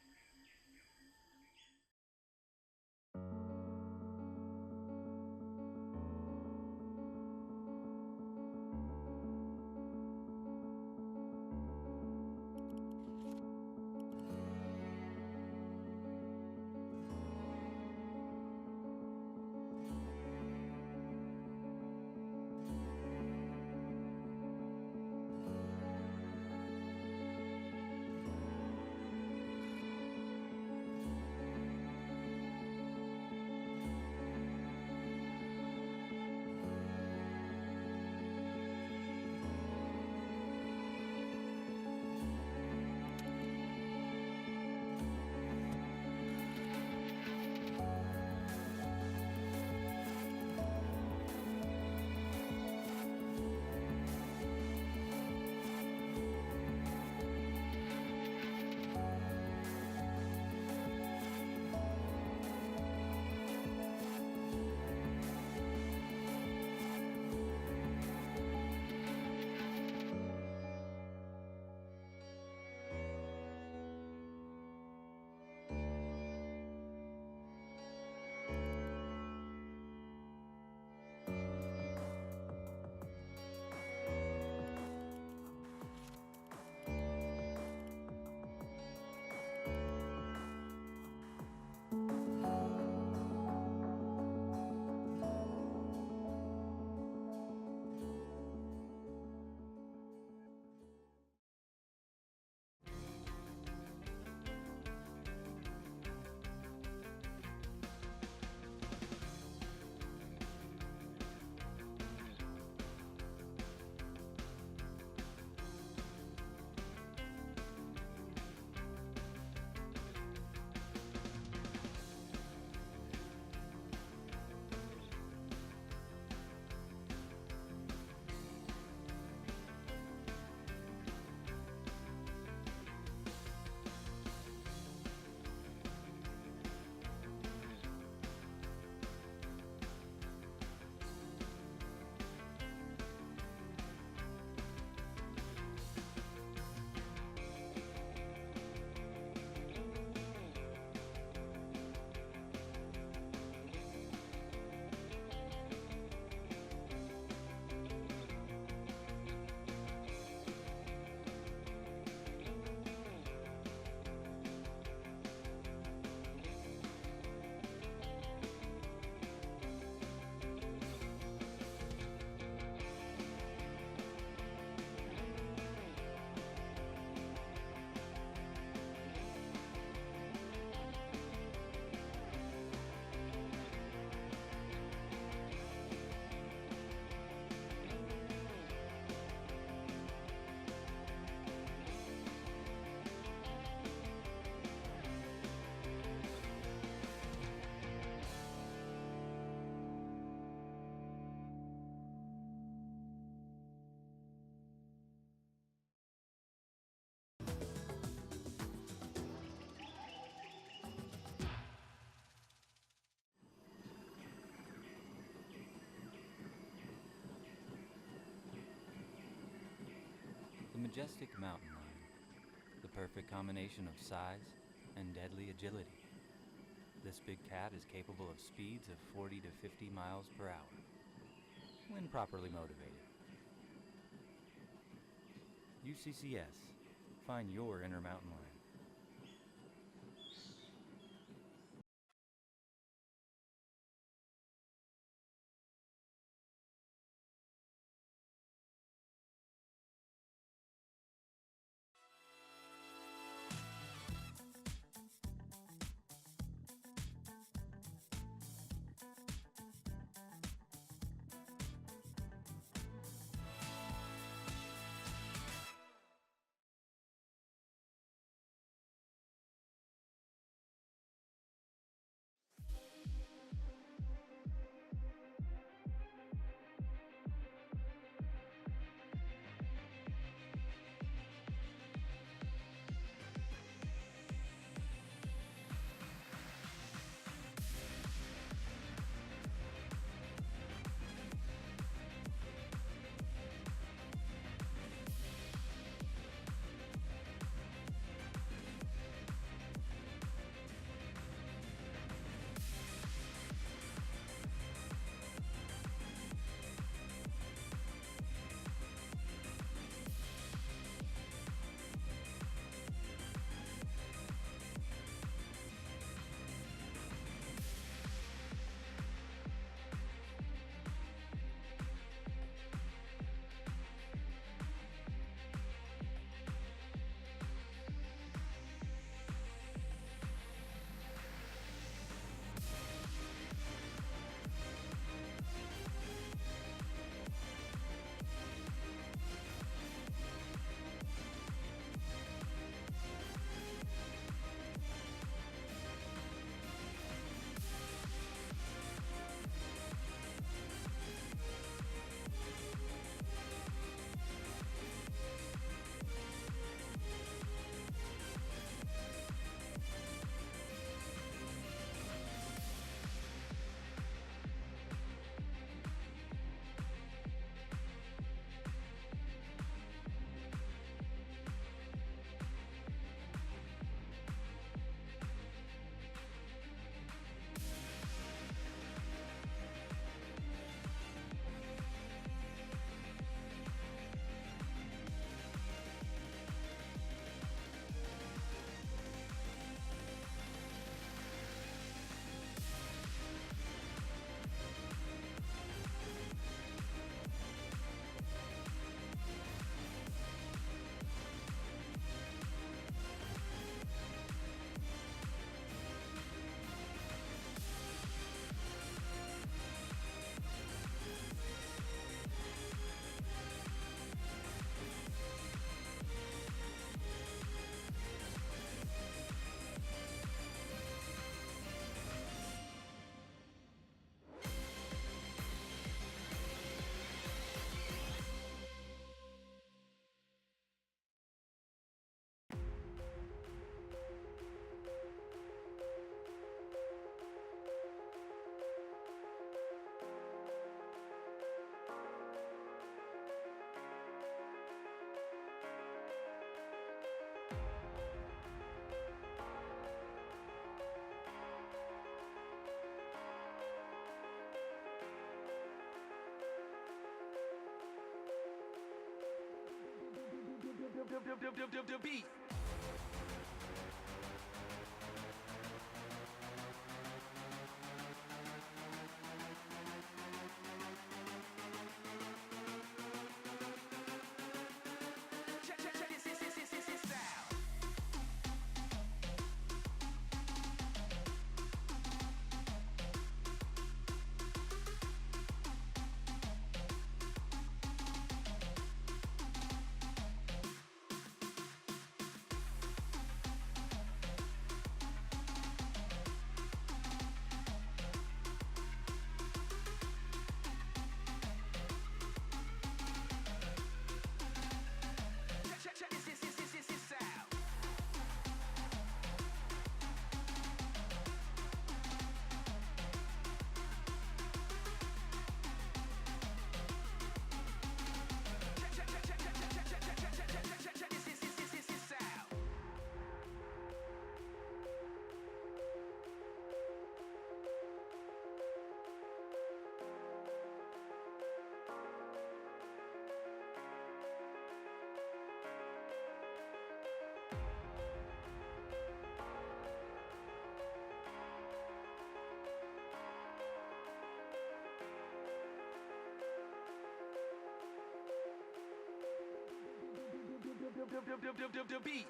majestic mountain lion, the perfect combination of size and deadly agility. This big cat is capable of speeds of 40 to 50 miles per hour, when properly motivated. UCCS, find your inner mountain lion. Beat. Beat.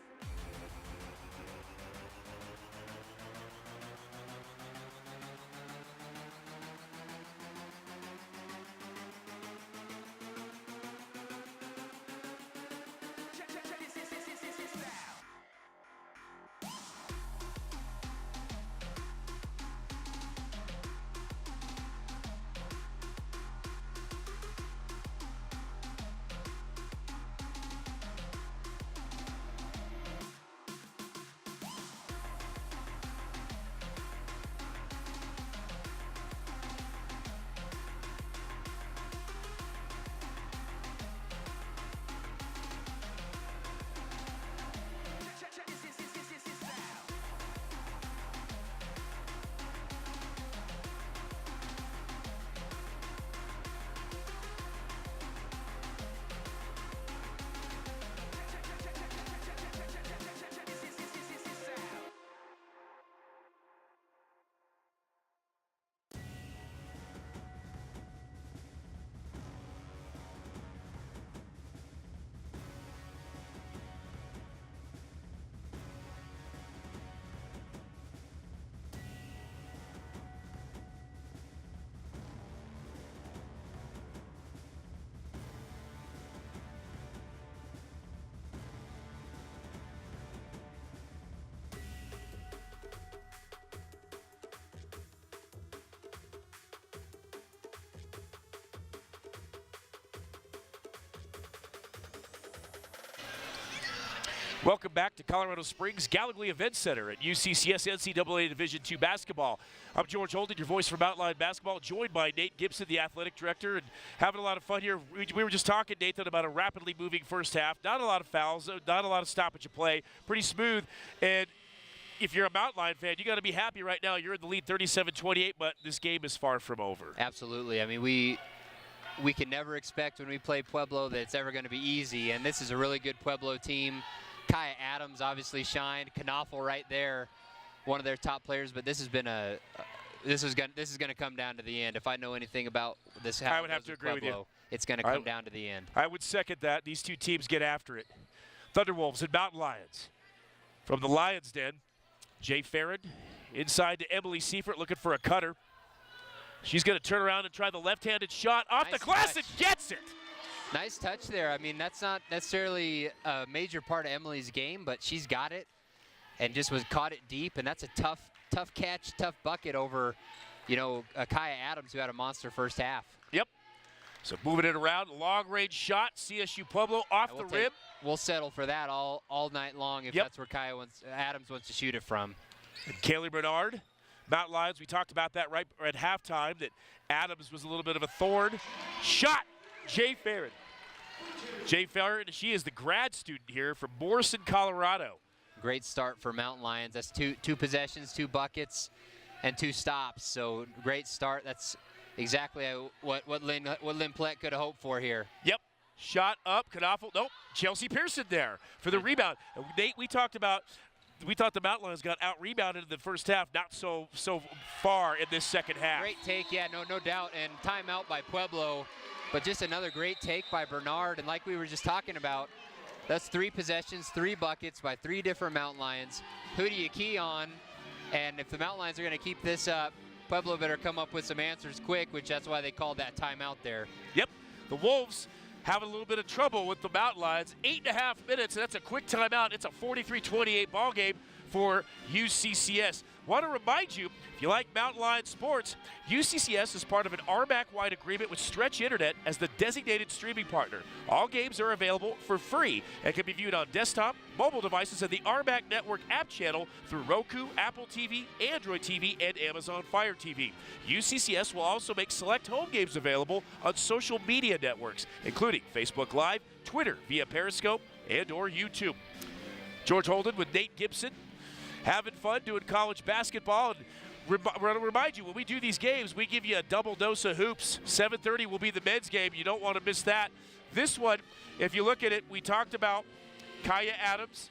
Welcome back to Colorado Springs Gallogly Event Center at UCCS NCAA Division II basketball. I'm George Holden, your voice from Outline Basketball, joined by Nate Gibson, the athletic director, and having a lot of fun here. We were just talking, Nathan, about a rapidly moving first half. Not a lot of fouls, not a lot of stoppage of play, pretty smooth. And if you're a Mountain Lion fan, you got to be happy right now. You're in the lead 37-28, but this game is far from over. Absolutely. I mean, we can never expect when we play Pueblo that it's ever going to be easy, and this is a really good Pueblo team. Kaya Adams obviously shined. Knopfel right there, one of their top players. But this has been this is going to come down to the end. If I know anything about this, I would have to agree Pueblo, with you. It's going to come down to the end. I would second that. These two teams get after it. Thunderwolves and Mountain Lions. From the Lions' den, Jay Farron inside to Emily Seifert looking for a cutter. She's going to turn around and try the left-handed shot off the glass and gets it. Nice touch there. I mean, that's not necessarily a major part of Emily's game, but she's got it and just caught it deep, and that's a tough catch, tough bucket over, Kaya Adams, who had a monster first half. Yep. So moving it around, long-range shot, CSU Pueblo off the rim. We'll settle for that all night long if that's where Adams wants to shoot it from. And Kaylee Bernard, Mountain Lions, we talked about that right at halftime, that Adams was a little bit of a thorn. Shot, Jay Farron. Jay Farron, she is the grad student here from Morrison, Colorado. Great start for Mountain Lions. That's two possessions, 2 buckets, and 2 stops. So great start. That's exactly what Lynn Plett could have hoped for here. Yep. Shot up, Knopfel. Nope. Chelsea Pearson there for the rebound. Nate, we thought the Mountain Lions got out-rebounded in the first half, not so far in this second half. Great take, yeah, no doubt, and timeout by Pueblo, but just another great take by Bernard, and like we were just talking about, that's 3 possessions, 3 buckets by 3 different Mountain Lions. Who do you key on? And if the Mountain Lions are going to keep this up, Pueblo better come up with some answers quick, which that's why they called that timeout there. Yep, the Wolves having a little bit of trouble with the Mountain Lions. 8.5 minutes, and that's a quick timeout. It's a 43-28 ball game for UCCS. Want to remind you, if you like Mountain Lion sports, UCCS is part of an RMAC-wide agreement with Stretch Internet as the designated streaming partner. All games are available for free and can be viewed on desktop, mobile devices, and the RMAC Network app channel through Roku, Apple TV, Android TV, and Amazon Fire TV. UCCS will also make select home games available on social media networks, including Facebook Live, Twitter via Periscope, and or YouTube. George Holden with Nate Gibson, having fun doing college basketball. And remind you, when we do these games, we give you a double dose of hoops. 7:30 will be the men's game. You don't want to miss that. This one, if you look at it, we talked about Kaya Adams.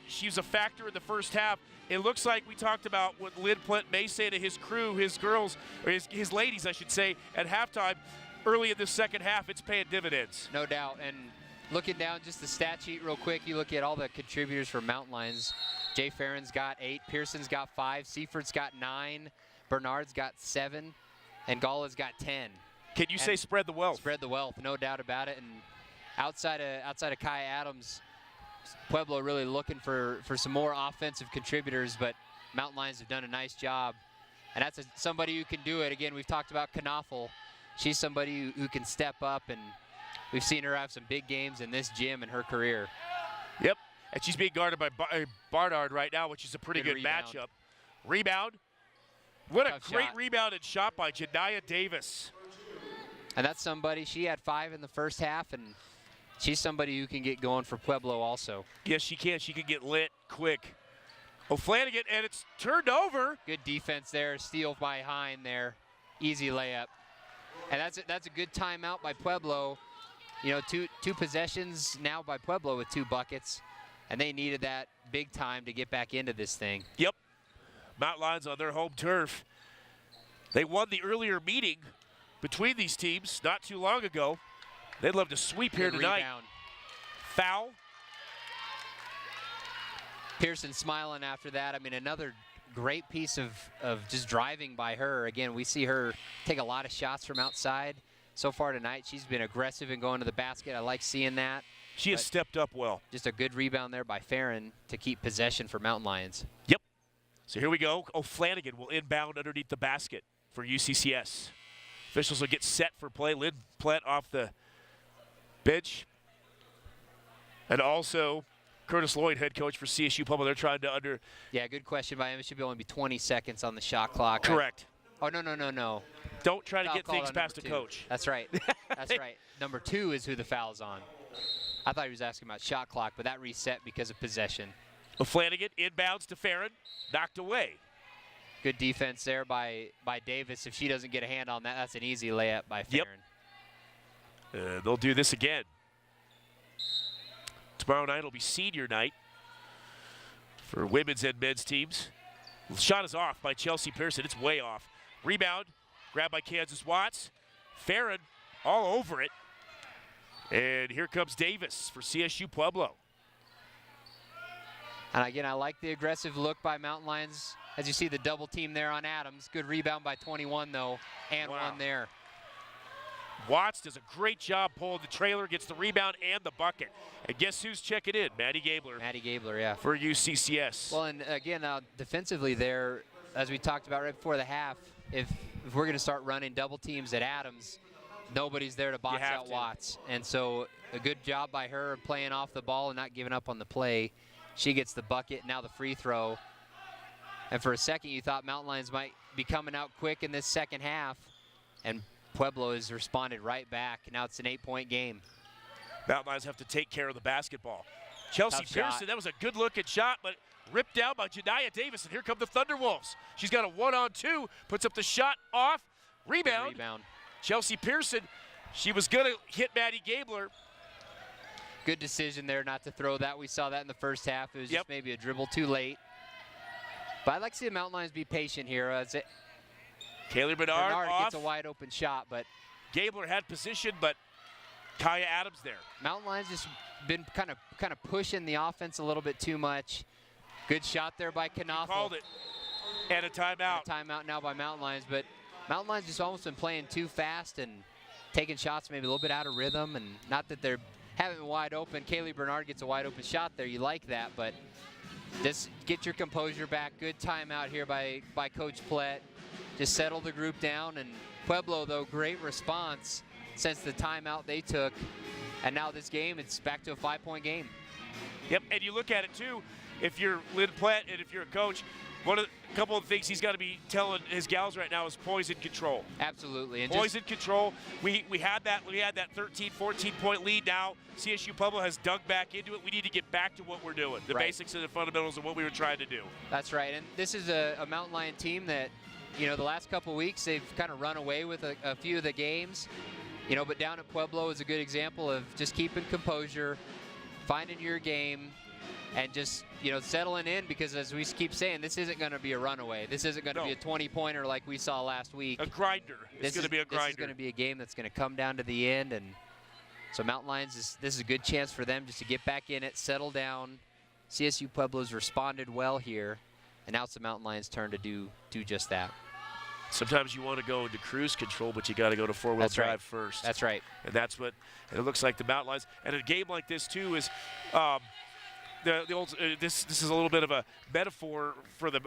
She was a factor in the first half. It looks like we talked about what Lynn Plett may say to his crew, his girls, or his ladies, I should say, at halftime. Early in the second half, it's paying dividends. No doubt, and looking down just the stat sheet real quick, you look at all the contributors for Mountain Lions. Jay Farron's got 8, Pearson's got 5, Seaford's got 9, Bernard's got 7, and Galloway's got 10. Can you say spread the wealth? Spread the wealth, no doubt about it. And outside of Kai Adams, Pueblo really looking for some more offensive contributors, but Mountain Lions have done a nice job. And that's somebody who can do it. Again, we've talked about Knoffel. She's somebody who can step up, and we've seen her have some big games in this gym in her career. Yep, and she's being guarded by Barnard right now, which is a pretty good matchup. Rebound. What a great rebound and shot by Janiah Davis. And that's somebody, she had 5 in the first half, and she's somebody who can get going for Pueblo also. Yes, she can. She can get lit quick. O'Flanagan, and it's turned over. Good defense there, steal by Hine there. Easy layup. And that's a good timeout by Pueblo. You know, two possessions now by Pueblo with 2 buckets, and they needed that big time to get back into this thing. Yep. Mountain Lions on their home turf. They won the earlier meeting between these teams not too long ago. They'd love to sweep here tonight. Rebound. Foul. Pearson smiling after that. I mean, another great piece of just driving by her. Again, we see her take a lot of shots from outside. So far tonight, she's been aggressive in going to the basket. I like seeing that. She has stepped up well. Just a good rebound there by Farron to keep possession for Mountain Lions. Yep. So here we go. O'Flanagan will inbound underneath the basket for UCCS. Officials will get set for play. Lynn Platt off the bench. And also Curtis Lloyd, head coach for CSU Pueblo. They're trying to Yeah, good question by him. It should be only be 20 seconds on the shot clock. Correct. Oh, no. Don't try to Foul get things past the 2. coach. That's right. That's right. Number 2 is who the foul's on. I thought he was asking about shot clock, but that reset because of possession. O'Flanagan inbounds to Farron. Knocked away. Good defense there by Davis. If she doesn't get a hand on that, that's an easy layup by Farron. Yep. They'll do this again. Tomorrow night will be senior night for women's and men's teams. The shot is off by Chelsea Pearson. It's way off. Rebound, grabbed by Kansas Watts. Farron all over it. And here comes Davis for CSU Pueblo. And again, I like the aggressive look by Mountain Lions. As you see the double team there on Adams. Good rebound by 21 though, and one there. Watts does a great job pulling the trailer, gets the rebound and the bucket. And guess who's checking in? Maddie Gabler. Maddie Gabler, yeah. For UCCS. Well, and again, defensively there, as we talked about right before the half, if we're going to start running double teams at Adams, nobody's there to box out Watts. And so a good job by her playing off the ball and not giving up on the play. She gets the bucket, now the free throw. And for a second, you thought Mountain Lions might be coming out quick in this second half. And Pueblo has responded right back. Now it's an 8-point game. Mountain Lions have to take care of the basketball. Chelsea Pearson, that was a good-looking shot, but ripped down by Janiah Davis. And here come the Thunderwolves. She's got a 1-on-2, puts up the shot off. Rebound. Chelsea Pearson, she was going to hit Maddie Gabler. Good decision there not to throw that. We saw that in the first half. It was just maybe a dribble too late. But I'd like to see the Mountain Lions be patient here. Kaylee Bernard gets a wide open shot, but Gabler had position, but Kaya Adams there. Mountain Lions just been kind of pushing the offense a little bit too much. Good shot there by Knoffel. Called it. And a timeout. And a timeout now by Mountain Lions, but Mountain Lions just almost been playing too fast and taking shots maybe a little bit out of rhythm, and not that they're having wide open. Kaylee Bernard gets a wide open shot there. You like that, but just get your composure back. Good timeout here by Coach Platt. Just settle the group down. And Pueblo, though, great response since the timeout they took. And now this game, it's back to a 5-point game. Yep, and you look at it, too, if you're Lynn Platt and if you're a coach, a couple of things he's got to be telling his gals right now is poison control. Absolutely. And poison control. We had that 13, 14-point lead. Now CSU Pueblo has dug back into it. We need to get back to what we're doing, the basics and the fundamentals of what we were trying to do. That's right. And this is a Mountain Lion team that, you know, the last couple of weeks they've kind of run away with a few of the games, you know, but down at Pueblo is a good example of just keeping composure, finding your game, and just, you know, settling in, because as we keep saying, this isn't going to be a runaway. This isn't going to be a 20-pointer like we saw last week. A grinder. It's going to be a grinder. This is going to be a game that's going to come down to the end, and So Mountain Lions, this is a good chance for them just to get back in it, settle down. CSU Pueblo's responded well here, and now it's the Mountain Lions' turn to do just that. Sometimes you want to go into cruise control, but you got to go to four-wheel drive first. That's right. And that's what it looks like the Mountain Lions. And a game like this too is the old. This is a little bit of a metaphor for the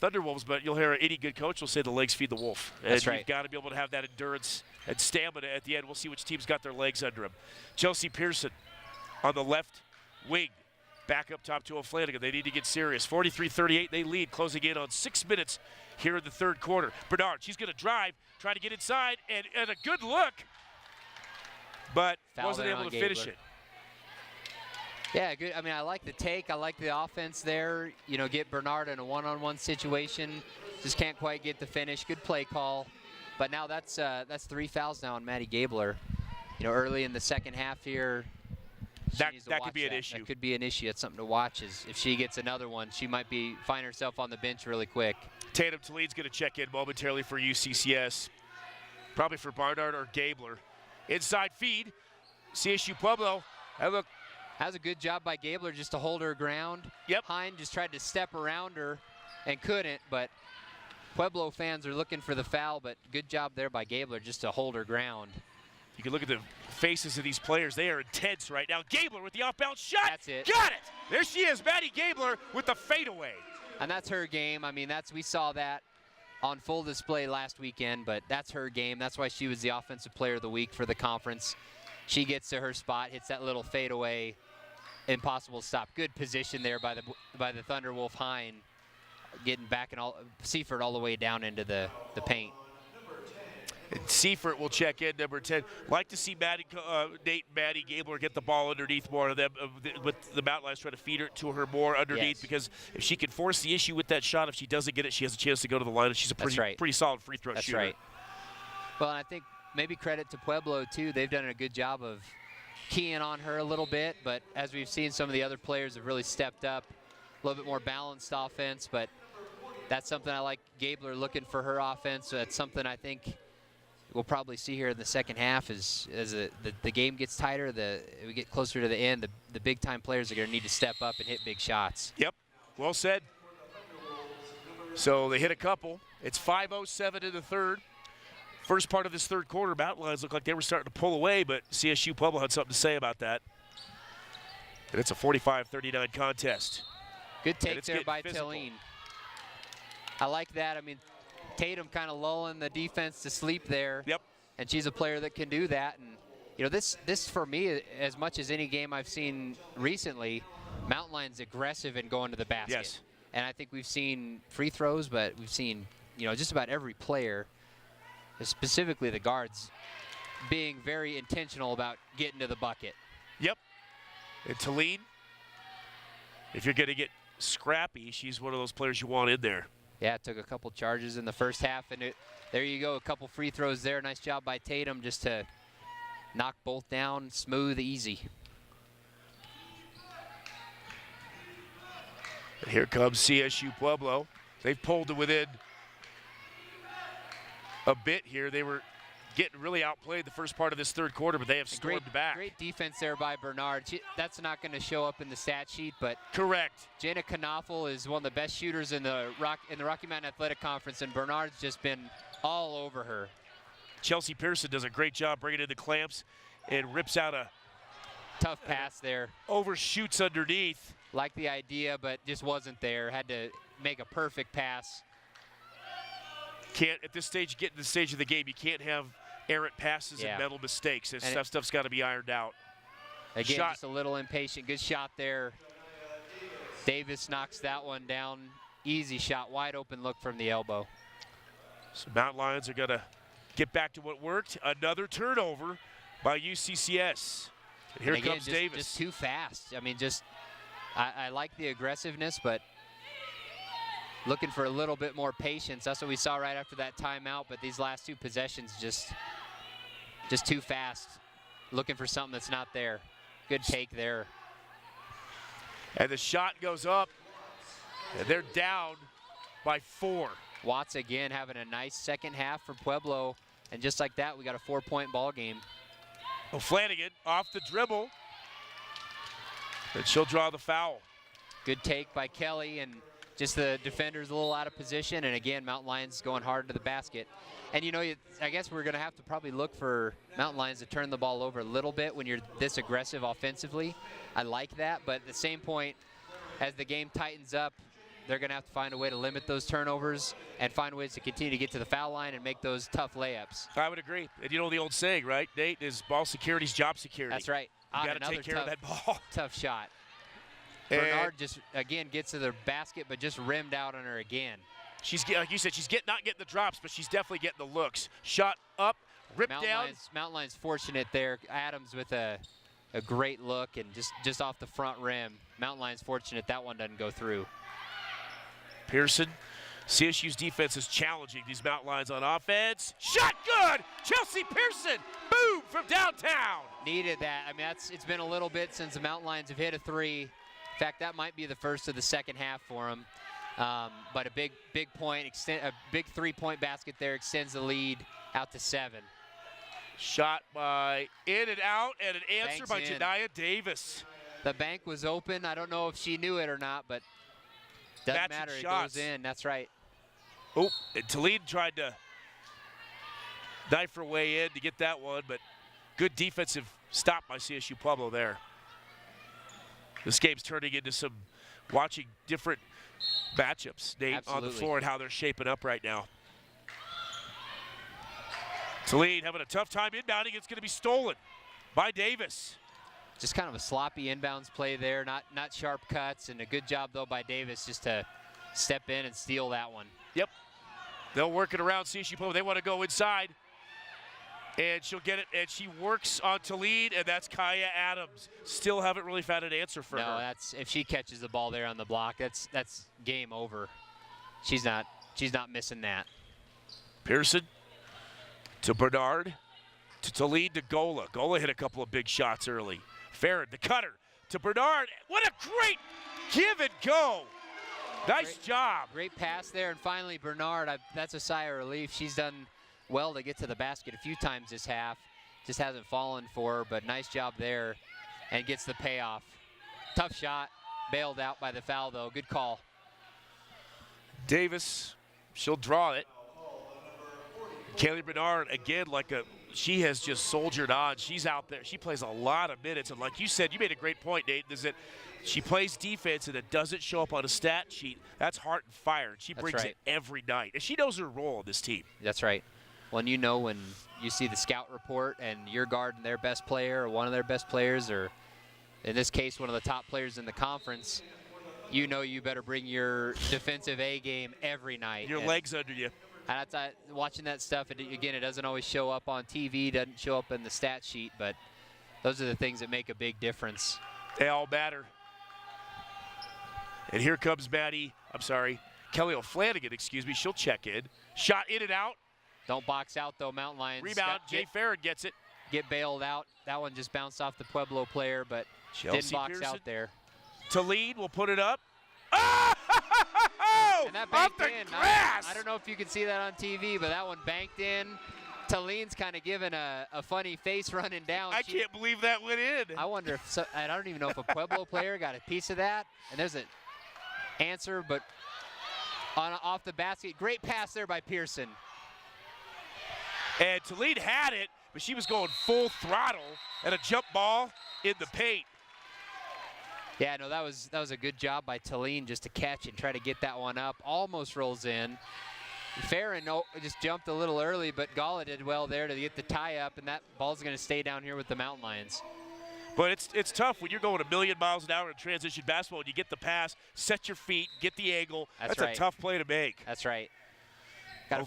Thunderwolves, but you'll hear any good coach will say the legs feed the wolf. That's right. You've got to be able to have that endurance and stamina at the end. We'll see which team's got their legs under them. Chelsea Pearson on the left wing. Back up top to O'Flanagan. They need to get serious. 43-38, they lead, closing in on 6 minutes here in the third quarter. Bernard, she's going to drive, try to get inside, and a good look, but Foul wasn't there able on to finish Gabler. it. Yeah, good. I mean, I like the take. I like the offense there. You know, get Bernard in a one-on-one situation. Just can't quite get the finish. Good play call. But now that's 3 fouls now on Maddie Gabler. You know, early in the second half here. That could be an issue. That could be an issue. It's something to watch. If she gets another one, she might find herself on the bench really quick. Tatum Taleed's going to check in momentarily for UCCS. Probably for Barnard or Gabler. Inside feed. CSU Pueblo. And look. That was a good job by Gabler just to hold her ground. Yep. Hind just tried to step around her and couldn't, but Pueblo fans are looking for the foul, but good job there by Gabler just to hold her ground. You can look at the faces of these players. They are intense right now. Gabler with the off-bounce shot. That's it. Got it. There she is, Maddie Gabler with the fadeaway. And that's her game. I mean, we saw that on full display last weekend, but that's her game. That's why she was the Offensive Player of the Week for the conference. She gets to her spot, hits that little fadeaway, impossible to stop. Good position there by the Thunderwolf Hind, getting back and Seifert all the way down into the paint. And Seifert will check in, number 10. Like to see Maddie Gabler get the ball underneath more of them, with the Mountain Lions trying to feed her to her more underneath, because if she can force the issue with that shot, if she doesn't get it, she has a chance to go to the line, and she's a pretty solid free throw shooter. That's right. Well, and I think maybe credit to Pueblo, too. They've done a good job of keying on her a little bit, but as we've seen, some of the other players have really stepped up, a little bit more balanced offense, but that's something I like Gabler looking for her offense. So that's something I think we'll probably see here in the second half as the game gets tighter, we get closer to the end, the big-time players are going to need to step up and hit big shots. Yep, well said. So they hit a couple. It's 5:07 in the third. First part of this third quarter, Mountain Lions looked like they were starting to pull away, but CSU Pueblo had something to say about that. And it's a 45-39 contest. Good take there by Tillene. I like that. I mean, Tatum kind of lulling the defense to sleep there. Yep. And she's a player that can do that. And, you know, this for me, as much as any game I've seen recently, Mountain Lions aggressive in going to the basket. Yes. And I think we've seen free throws, but we've seen, you know, just about every player, specifically the guards, being very intentional about getting to the bucket. Yep. And Tillene, if you're going to get scrappy, she's one of those players you want in there. Yeah, took a couple charges in the first half, and there you go, a couple free throws there. Nice job by Tatum just to knock both down, smooth, easy. And here comes CSU Pueblo. They've pulled to within a bit here. They were getting really outplayed the first part of this third quarter, but they have stormed back. Great defense there by Bernard. That's not going to show up in the stat sheet, but correct. Jana Knaufel is one of the best shooters in the Rocky Mountain Athletic Conference, and Bernard's just been all over her. Chelsea Pearson does a great job bringing in the clamps and rips out a tough pass there. Overshoots underneath. Liked the idea, but just wasn't there. Had to make a perfect pass. Can't, at this stage, get to the stage of the game, you can't have errant passes and mental mistakes. That stuff's got to be ironed out. Again, just a little impatient. Good shot there. Davis knocks that one down. Easy shot, wide open look from the elbow. So Mountain Lions are going to get back to what worked. Another turnover by UCCS. And here again, comes Davis. Just too fast. I mean, I like the aggressiveness, but looking for a little bit more patience. That's what we saw right after that timeout, but these last two possessions just too fast. Looking for something that's not there. Good take there. And the shot goes up, and they're down by 4. Watts again having a nice second half for Pueblo, and just like that, we got a 4-point ball game. O'Flanagan off the dribble. And she'll draw the foul. Good take by Kelly, and just the defender's a little out of position. And again, Mountain Lions going hard to the basket. And you know, I guess we're going to have to probably look for Mountain Lions to turn the ball over a little bit when you're this aggressive offensively. I like that, but at the same point, as the game tightens up, they're going to have to find a way to limit those turnovers and find ways to continue to get to the foul line and make those tough layups. I would agree. And you know the old saying, right, Nate, is ball security's job security. That's right. You got to take care of that ball. Tough shot. And Bernard just, again, gets to the basket, but just rimmed out on her again. She's, like you said, she's not getting the drops, but she's definitely getting the looks. Shot up, ripped down. Mountain Lions fortunate there. Adams with a great look and just off the front rim. Mountain Lions fortunate that one doesn't go through. Pearson, CSU's defense is challenging these Mountain Lions on offense. Shot good! Chelsea Pearson, boom, from downtown. Needed that. I mean, it's been a little bit since the Mountain Lions have hit a three. In fact, that might be the first of the second half for them. But a big point, a big three-point basket there extends the lead out to 7. Shot by in and out, and an answer by Janiah Davis. The bank was open. I don't know if she knew it or not, but doesn't matter. It goes in. That's right. Oh, and Toledo tried to knife her way in to get that one, but good defensive stop by CSU Pueblo there. This game's turning into some watching different matchups, Nate, on the floor and how they're shaping up right now. Toledo having a tough time inbounding. It's going to be stolen by Davis. Just kind of a sloppy inbounds play there, not sharp cuts, and a good job, though, by Davis just to step in and steal that one. Yep. They'll work it around CSU Pueblo. They want to go inside. And she'll get it, and she works on Toledo, and that's Kaya Adams. Still haven't really found an answer for her. No, that's if she catches the ball there on the block, that's game over. She's not missing that. Pearson to Bernard, to Toledo, to Gola. Gola hit a couple of big shots early. Farron, the cutter, to Bernard. What a great give and go. Nice job. Great pass there, and finally Bernard, that's a sigh of relief. She's done well to get to the basket a few times this half. Just hasn't fallen for her, but nice job there, and gets the payoff. Tough shot, bailed out by the foul, though. Good call. Davis, she'll draw it. Kaylee Bernard, again, she has just soldiered on. She's out there. She plays a lot of minutes, and like you said, you made a great point, Nate, is that she plays defense and it doesn't show up on a stat sheet. That's heart and fire, and she brings it every night. And she knows her role on this team. That's right. When you know when you see the scout report and you're guarding their best player or one of their best players, or in this case, one of the top players in the conference, you know you better bring your defensive A game every night. Your legs under you. And watching that stuff, again, it doesn't always show up on TV, doesn't show up in the stat sheet, but those are the things that make a big difference. They all matter. And here comes Kelly O'Flanagan, excuse me. She'll check in. Shot in and out. Don't box out, though, Mountain Lions. Rebound, Jay Farron gets it. Get bailed out. That one just bounced off the Pueblo player, but Chelsea didn't box Pearson out there. Toledo will put it up. Oh! And that Off banked the in. grass! I don't know if you can see that on TV, but that one banked in. Toledo's kind of giving a funny face running down. I can't believe that went in. I wonder if I don't even know if a Pueblo player got a piece of that. And there's an answer, but off the basket. Great pass there by Pearson. And Toledo had it, but she was going full throttle and a jump ball in the paint. Yeah, no, that was a good job by Toledo just to catch and try to get that one up. Almost rolls in. Farron just jumped a little early, but Gala did well there to get the tie up, and that ball's going to stay down here with the Mountain Lions. But it's tough when you're going a million miles an hour in transition basketball and you get the pass, set your feet, get the angle. That's right. A tough play to make. That's right. Got to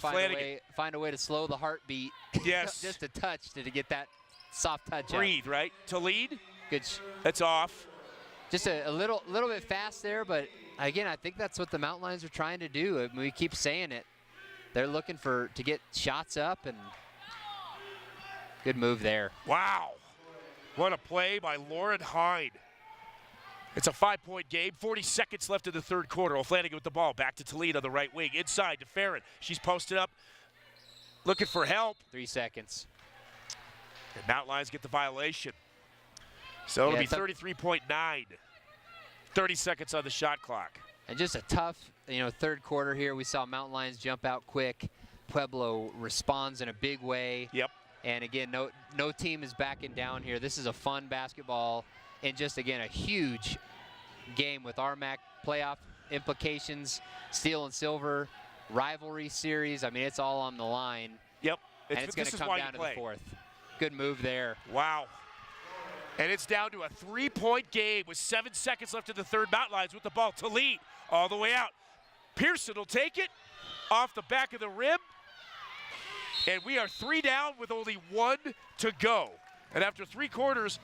find a way to slow the heartbeat. Yes. Just a touch to get that soft touch. Breathe, right? Toledo. Good. That's off. Just a little bit fast there, but again, I think that's what the Mountain Lions are trying to do. I mean, we keep saying it. They're looking to get shots up, and good move there. Wow. What a play by Lauren Hine. It's a 5-point game, 40 seconds left in the third quarter. O'Flanagan with the ball, back to Toledo, the right wing, inside to Farron. She's posted up, looking for help. 3 seconds. And Mountain Lions get the violation. So it'll Yeah, be 33.9. 30 seconds on the shot clock. And just a tough, third quarter here. We saw Mountain Lions jump out quick. Pueblo responds in a big way. Yep. And again, no team is backing down here. This is a fun basketball and just, again, a huge game with RMAC playoff implications, steel and silver, rivalry series. I mean, it's all on the line. Yep. And it's going to come down to the fourth. Good move there. Wow. And it's down to a 3-point game with 7 seconds left in the third. Mountain Lions with the ball to lead all the way out. Pearson will take it off the back of the rim. And we are 3 down with only 1 to go. And after 3 quarters,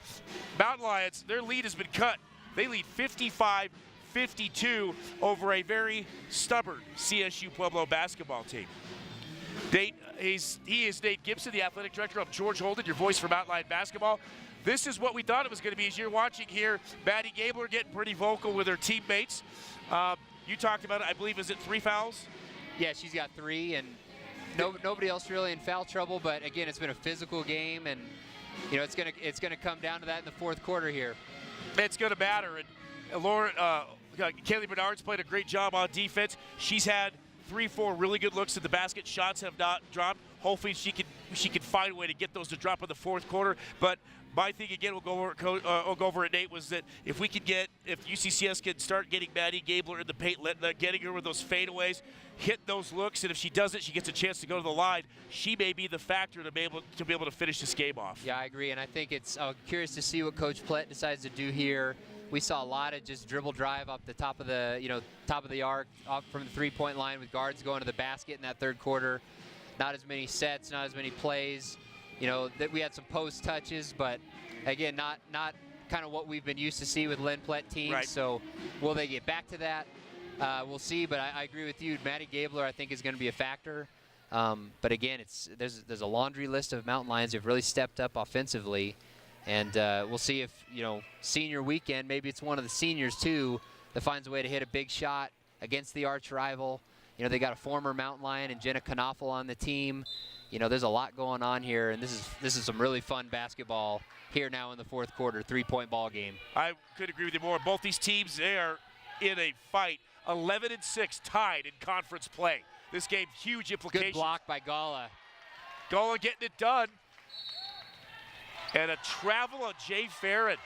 Mountain Lions, their lead has been cut. They lead 55-52 over a very stubborn CSU Pueblo basketball team. He is Nate Gibson, the athletic director. I'm George Holden, your voice for Mountain Lion basketball. This is what we thought it was going to be. As you're watching here, Maddie Gabler getting pretty vocal with her teammates. You talked about it, I believe, is it 3 fouls? Yeah, she's got 3, and nobody else really in foul trouble. But again, it's been a physical game, and it's gonna come down to that in the fourth quarter here. It's going to matter. And Kaylee Bernard's played a great job on defense. She's had 3-4 really good looks at the basket. Shots have not dropped. Hopefully she can find a way to get those to drop in the fourth quarter. But my thing again, we'll go over it, Nate, was that if UCCS can start getting Maddie Gabler in the paint, getting her with those fadeaways, hit those looks, and if she does it, she gets a chance to go to the line. She may be the factor to be able to finish this game off. Yeah, I agree, and I think it's curious to see what Coach Plett decides to do here. We saw a lot of just dribble drive up the top of the arc, up from the three-point line with guards going to the basket in that third quarter. Not as many sets, not as many plays. That we had some post touches, but again, not kind of what we've been used to see with Len Plett teams. Right. So will they get back to that? We'll see, but I agree with you. Maddie Gabler, I think, is going to be a factor. But again, there's a laundry list of Mountain Lions who've really stepped up offensively, and we'll see if senior weekend, maybe it's one of the seniors too that finds a way to hit a big shot against the arch rival. They got a former Mountain Lion and Jenna Knoffel on the team. There's a lot going on here, and this is some really fun basketball here now in the fourth quarter, 3-point ball game. I could agree with you more. Both these teams, they are in a fight. 11-6 tied in conference play. This game, huge implications. Good block by Gala. Gala getting it done. And a travel on Jay Farron.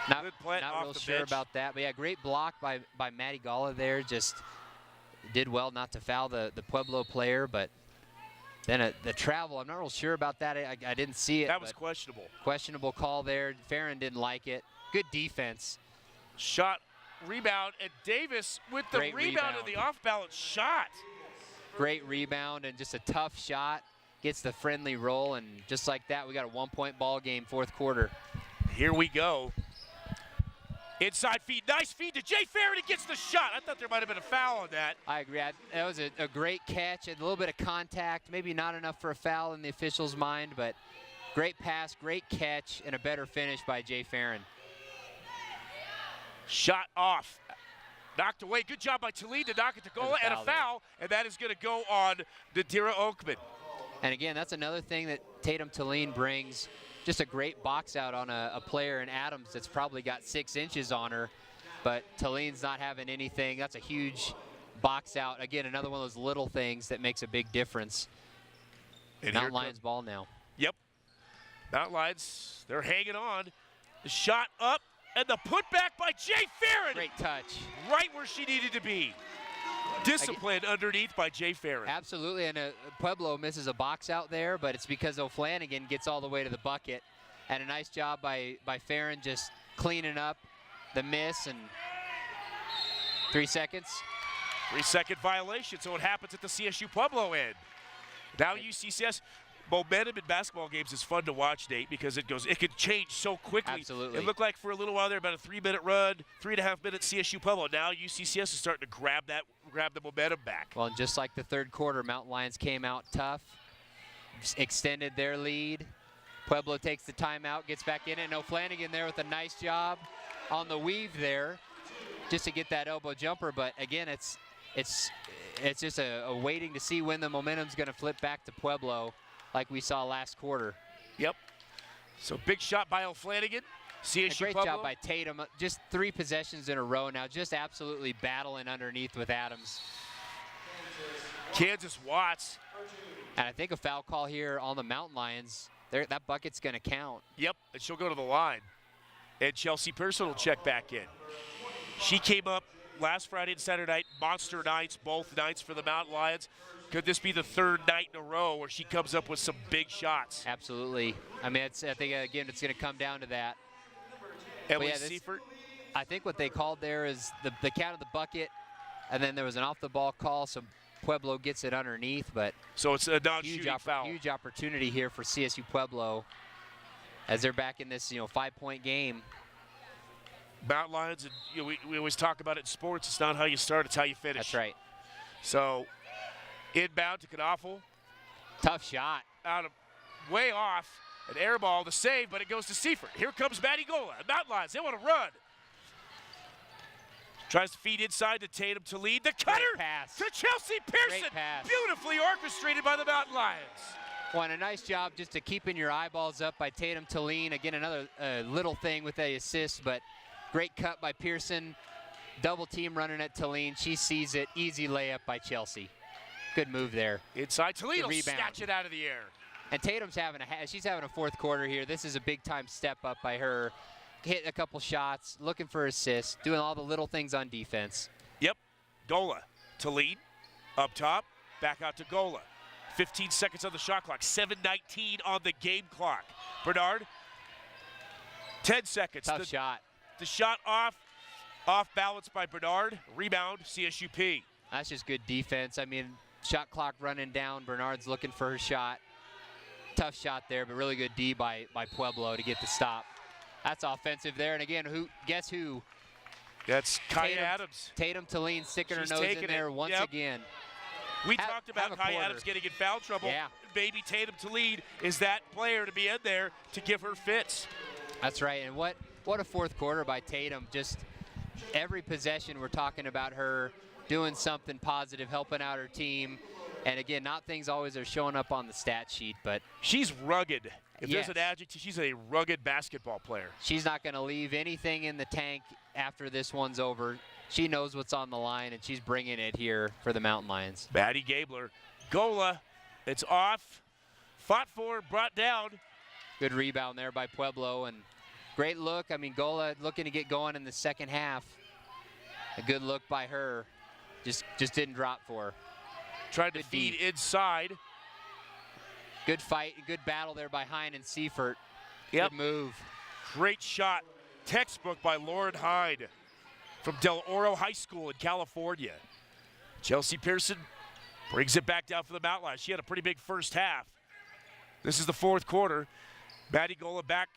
Not off real the sure bench. about that, but yeah, great block by Maddie Gala there. Just did well not to foul the Pueblo player, but then the travel, I'm not real sure about that. I didn't see it. That was questionable. Questionable call there. Farron didn't like it. Good defense. Shot, rebound, and Davis with the rebound and the off-balance shot. Great rebound and just a tough shot. Gets the friendly roll, and just like that, we got a 1-point ball game, fourth quarter. Here we go. Inside feed, nice feed to Jay Farron. He gets the shot. I thought there might have been a foul on that. I agree. That was a great catch, a little bit of contact, maybe not enough for a foul in the official's mind, but great pass, great catch, and a better finish by Jay Farron. Shot off. Knocked away. Good job by Talene to knock it to goal, and a foul, and that is going to go on Nadira Oakman. And again, that's another thing that Tatum Talene brings. Just a great box out on a player in Adams that's probably got 6 inches on her, but Talene's not having anything. That's a huge box out. Again, another one of those little things that makes a big difference. And Mountain Lions ball now. Yep. Mountain Lions, they're hanging on. The shot up, and the putback by Jay Farron. Great touch. Right where she needed to be. Disciplined underneath by Jay Farron. Absolutely, and Pueblo misses a box out there, but it's because O'Flanagan gets all the way to the bucket. And a nice job by Farron just cleaning up the miss, and 3 seconds. 3-second violation, so it happens at the CSU Pueblo end. Now UCCS, momentum in basketball games is fun to watch, Nate, because it can change so quickly. Absolutely. It looked like for a little while there, about a 3-minute run, 3.5 minutes CSU Pueblo. Now UCCS is starting to grab the momentum back. Well, and just like the third quarter, Mountain Lions came out tough, extended their lead. Pueblo takes the timeout, gets back in it, and O'Flanagan there with a nice job on the weave there just to get that elbow jumper. But again, it's just a waiting to see when the momentum's going to flip back to Pueblo. like we saw last quarter. Yep. So big shot by O'Flanagan. A CSU great Pueblo. job by Tatum. Just 3 possessions in a row now, just absolutely battling underneath with Adams. Kansas Watts. And I think a foul call here on the Mountain Lions. That bucket's going to count. Yep, and she'll go to the line. And Chelsea Pearson will check back in. She came up last Friday and Saturday night, monster nights, both nights for the Mountain Lions. Could this be the 3rd night in a row where she comes up with some big shots? Absolutely. I mean, I think, again, it's going to come down to that. Emily yeah, Seifert. I think what they called there is the count of the bucket, and then there was an off-the-ball call, so Pueblo gets it underneath. But So it's a non-shooting foul. Huge opportunity here for CSU Pueblo as they're back in this 5-point game. Mountain Lions, and we always talk about it in sports. It's not how you start, it's how you finish. That's right. So inbound to Knopfel. Tough shot. Out of way off. An air ball to save, but it goes to Seifert. Here comes Maddie Gola. Mountain Lions, they want to run. Tries to feed inside to Tatum to lead. The cutter pass. to Chelsea Pearson. Great pass. Beautifully orchestrated by the Mountain Lions. Well, and a nice job just to keeping your eyeballs up by Tatum Talene. Again, another little thing with the assist, but great cut by Pearson. Double team running at Talene. She sees it. Easy layup by Chelsea. Good move there. Inside Toledo, rebound. snatch it out of the air. And Tatum's she's having a 4th quarter here. This is a big time step up by her. Hit a couple shots, looking for assists, doing all the little things on defense. Yep, Gola to lead, up top, back out to Gola. 15 seconds on the shot clock, 7:19 on the game clock. Bernard, 10 seconds. Tough shot. The shot off balance by Bernard. Rebound, CSUP. That's just good defense. I mean, shot clock running down. Bernard's looking for her shot. Tough shot there, but really good D by Pueblo to get the stop. That's offensive there. And again, guess who? That's Kaya Adams. Tatum Talene sticking She's her nose in taking there it. once Yep. again. We talked about Kaya Adams getting in foul trouble. Yeah. Baby Tatum to lead is that player to be in there to give her fits. That's right. And what a 4th quarter by Tatum. Just every possession we're talking about her doing something positive, helping out her team. And again, not things always are showing up on the stat sheet, but she's rugged. If yes, there's an adjective, she's a rugged basketball player. She's not going to leave anything in the tank after this one's over. She knows what's on the line, and she's bringing it here for the Mountain Lions. Maddie Gabler. Gola, it's off. Fought for, brought down. Good rebound there by Pueblo, and great look. I mean, Gola looking to get going in the second half. A good look by her. Just didn't drop for her. Tried to feed inside. Good fight, good battle there by Hine and Seifert. Yep. Good move. Great shot. Textbook by Lauren Hyde from Del Oro High School in California. Chelsea Pearson brings it back down for the Mountain Lions. She had a pretty big first half. This is the 4th quarter. Maddie Gola back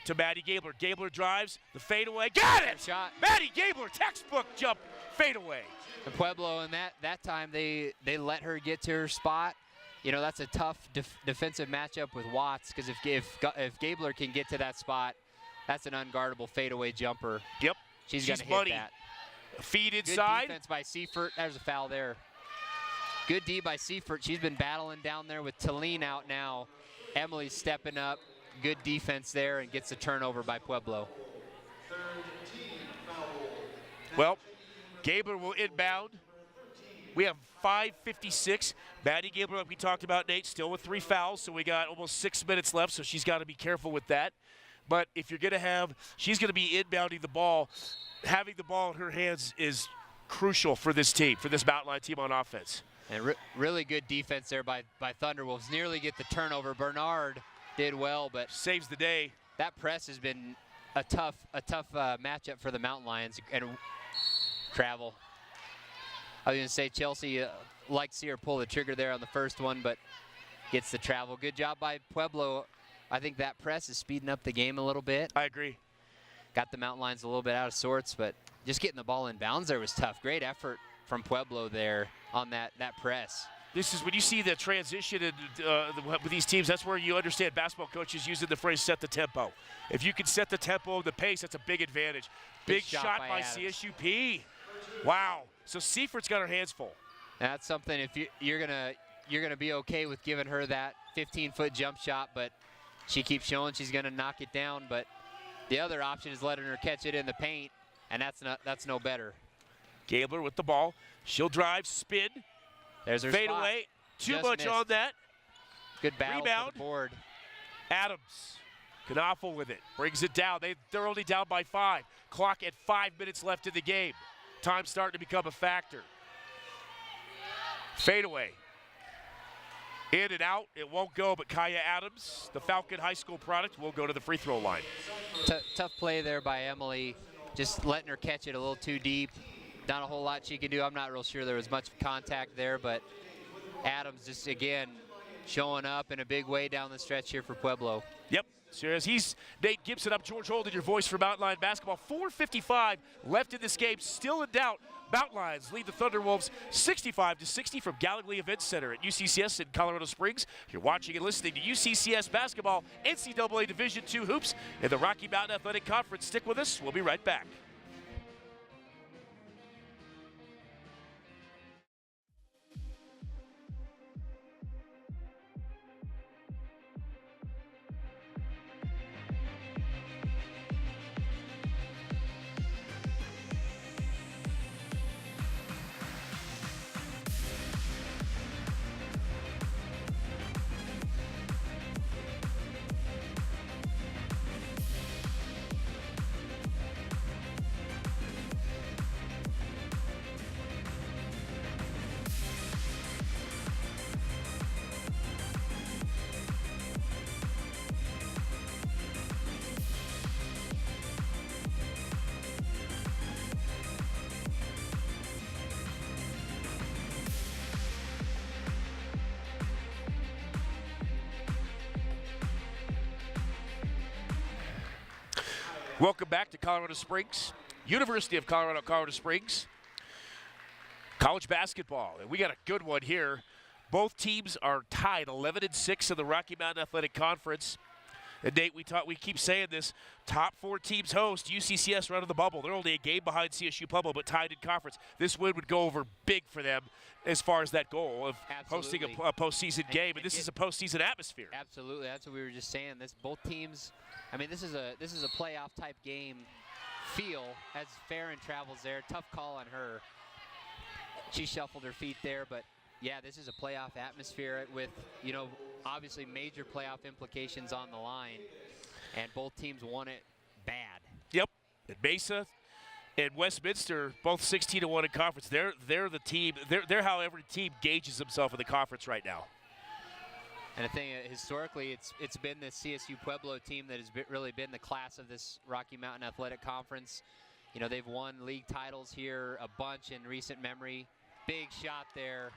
to Maddie Gabler. Gabler drives, the fadeaway. Got it! Shot. Maddie Gabler, textbook jump, fadeaway. And Pueblo, in that time, they let her get to her spot. That's a tough defensive matchup with Watts, because if Gabler can get to that spot, that's an unguardable fadeaway jumper. Yep. She's going to hit money. that. Feed Good inside. defense by Seifert. There's a foul there. Good D by Seifert. She's been battling down there with Talene out now. Emily's stepping up. Good defense there, and gets the turnover by Pueblo. Well, Gabler will inbound. We have 5:56. Maddie Gabler, like we talked about, Nate, still with 3 fouls, so we got almost 6 minutes left, so she's got to be careful with that. But if you're going to have, she's going to be inbounding the ball. Having the ball in her hands is crucial for this team, for this Mountain Lion team on offense. And really good defense there by Thunderwolves. Nearly get the turnover. Bernard did well, but saves the day. That press has been a tough matchup for the Mountain Lions. And travel. I was going to say Chelsea liked to see her pull the trigger there on the first one, but gets the travel. Good job by Pueblo. I think that press is speeding up the game a little bit. I agree. Got the Mountain Lions a little bit out of sorts, but just getting the ball in bounds there was tough. Great effort from Pueblo there on that press. This is when you see the transition with these teams, that's where you understand basketball coaches using the phrase set the tempo. If you can set the tempo, the pace, that's a big advantage. Big shot by CSUP. Wow. So Seifert's got her hands full. That's something, if you're going to you're going to be okay with giving her that 15-foot jump shot, but she keeps showing she's going to knock it down. But the other option is letting her catch it in the paint, and that's no better. Gabler with the ball. She'll drive, spin, There's her fade spot. away. Too Just much missed. on that. Good battle Rebound. for the board. Adams, Knopfel with it, brings it down. They're only down by 5. Clock at 5 minutes left in the game. Time starting to become a factor. Fade away. In and out, it won't go, but Kaya Adams, the Falcon High School product, will go to the free throw line. Tough play there by Emily, just letting her catch it a little too deep. Not a whole lot she can do. I'm not real sure there was much contact there, but Adams just, again, showing up in a big way down the stretch here for Pueblo. Yep, serious. He's Nate Gibson up. George Holden, your voice for Mountain Lion basketball. 4:55 left in this game, still in doubt. Mountain Lions lead the Thunderwolves 65-60 from Gallogly Event Center at UCCS in Colorado Springs. You're watching and listening to UCCS basketball, NCAA Division II hoops in the Rocky Mountain Athletic Conference. Stick with us. We'll be right back. Welcome back to Colorado Springs, University of Colorado, Colorado Springs. College basketball, and we got a good one here. Both teams are tied 11-6 in the Rocky Mountain Athletic Conference. And Nate, we keep saying this, top 4 teams host. UCCS right on the bubble. They're only a game behind CSU Pueblo, but tied in conference. This win would go over big for them as far as that goal of hosting a postseason game, and this is a postseason atmosphere. Absolutely, that's what we were just saying. Both teams, I mean, this is a playoff type game feel as Farron travels there. Tough call on her. She shuffled her feet there, but yeah, this is a playoff atmosphere with, you know, obviously major playoff implications on the line, and both teams won it bad. Yep, and Mesa and Westminster both 16-1 in conference. They're the team. They're how every team gauges themselves in the conference right now. And I think historically, it's been the CSU Pueblo team that has really been the class of this Rocky Mountain Athletic Conference. You know, they've won league titles here a bunch in recent memory. Big shot there.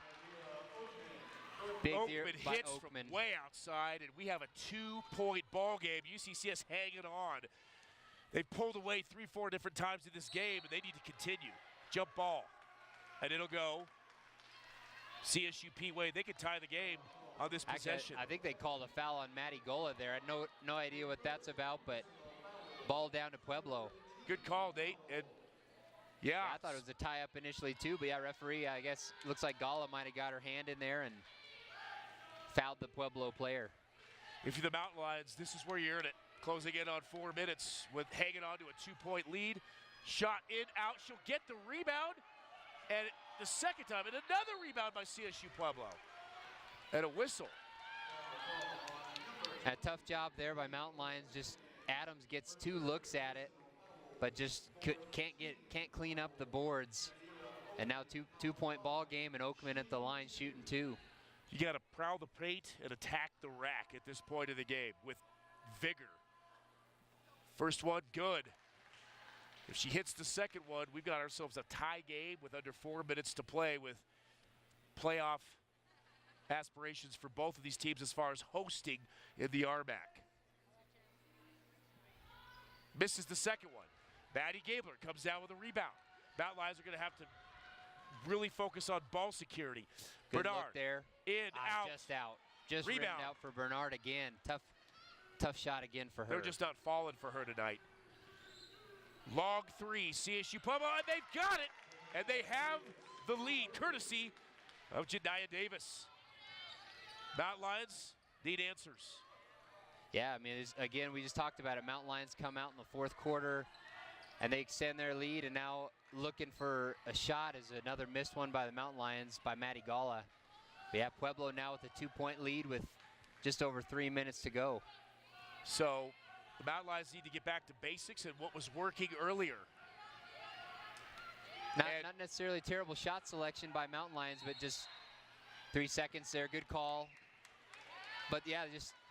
Big Oakman by hits Oakman. from way outside, and we have a 2-point ball game. UCCS hanging on. They've pulled away 3-4 different times in this game, and they need to continue. Jump ball, and it'll go CSUP way. They could tie the game on this possession. I think they called a foul on Maddie Gola there. I had no idea what that's about, but ball down to Pueblo. Good call, Nate. And yeah, I thought it was a tie-up initially too, but yeah, referee, I guess, looks like Gola might have got her hand in there and fouled the Pueblo player. If you're the Mountain Lions, this is where you earn it. Closing in on 4 minutes with hanging on to a 2-point lead. Shot in, out. She'll get the rebound. And the second time, and another rebound by CSU Pueblo. And a whistle. A tough job there by Mountain Lions. Just Adams gets 2 looks at it, but just can't clean up the boards. And now two-point ball game, and Oakman at the line shooting 2. You got to prowl the plate and attack the rack at this point of the game with vigor. First one, good. If she hits the second one, we've got ourselves a tie game with under 4 minutes to play, with playoff aspirations for both of these teams as far as hosting in the RMAC. Misses the second one. Maddie Gabler comes down with a rebound. Mountain Lions are going to have to really focus on ball security. Good Bernard look there. in, out. Just out. Just Rebound. written out for Bernard again. Tough shot again for her. They're just not falling for her tonight. Long 3, CSU Pueblo, and they've got it. And they have the lead, courtesy of Jediah Davis. Mountain Lions need answers. Yeah, I mean, again, we just talked about it. Mountain Lions come out in the fourth quarter, and they extend their lead, and now looking for a shot is another missed one by the Mountain Lions by Maddie Gala. But yeah, Pueblo now with a 2-point lead with just over 3 minutes to go. So the Mountain Lions need to get back to basics and what was working earlier. Not necessarily terrible shot selection by Mountain Lions, but just 3 seconds there. Good call. But yeah,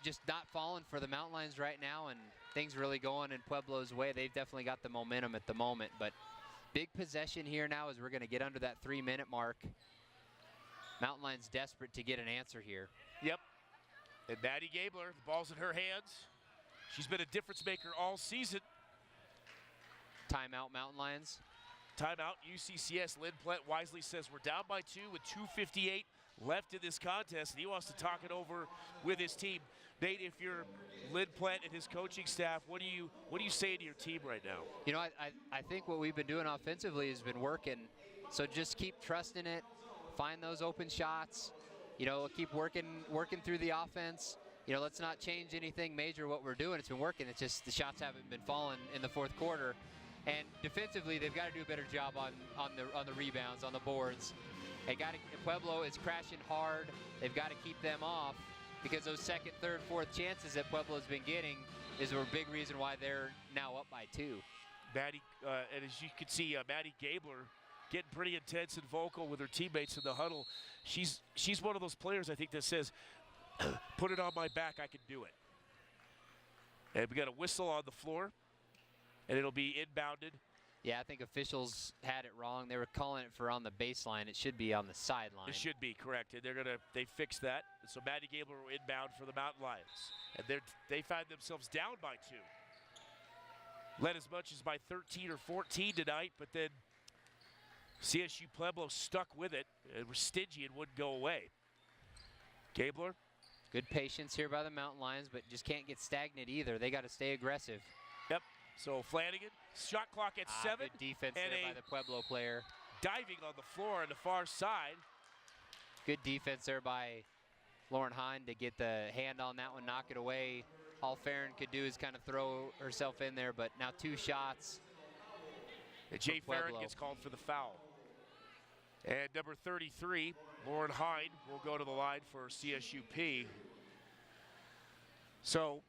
just not falling for the Mountain Lions right now, and things really going in Pueblo's way. They've definitely got the momentum at the moment. But big possession here now as we're going to get under that 3-minute mark. Mountain Lions desperate to get an answer here. Yep. And Maddie Gabler, the ball's in her hands. She's been a difference maker all season. Timeout, Mountain Lions. Timeout, UCCS. Lynn Plett wisely says we're down by 2 with 2:58 left in this contest, and he wants to talk it over with his team. Nate, if you're Lynn Plett and his coaching staff, what do you say to your team right now? You know, I think what we've been doing offensively has been working. So just keep trusting it, find those open shots. You know, keep working through the offense. You know, let's not change anything major what we're doing. It's been working. It's just the shots haven't been falling in the fourth quarter. And defensively, they've got to do a better job on the rebounds, on the boards. Pueblo is crashing hard. They've got to keep them off because those second, third, fourth chances that Pueblo's been getting is a big reason why they're now up by 2. Maddie, and as you can see, Maddie Gabler getting pretty intense and vocal with her teammates in the huddle. She's one of those players, I think, that says, put it on my back, I can do it. And we got a whistle on the floor, and it'll be inbounded. Yeah, I think officials had it wrong. They were calling it for on the baseline. It should be on the sideline. It should be, correct. And they fixed that. So Maddie Gabler will inbound for the Mountain Lions. And they find themselves down by 2. Led as much as by 13 or 14 tonight, but then CSU Pueblo stuck with it and were stingy and wouldn't go away. Gabler. Good patience here by the Mountain Lions, but just can't get stagnant either. They got to stay aggressive. Yep. So Flanagan, shot clock at 7. Good defense there by the Pueblo player. Diving on the floor on the far side. Good defense there by Lauren Hine to get the hand on that one, knock it away. All Farron could do is kind of throw herself in there, but now 2 shots. And Jay Farron gets called for the foul. And number 33, Lauren Hine, will go to the line for CSUP. So,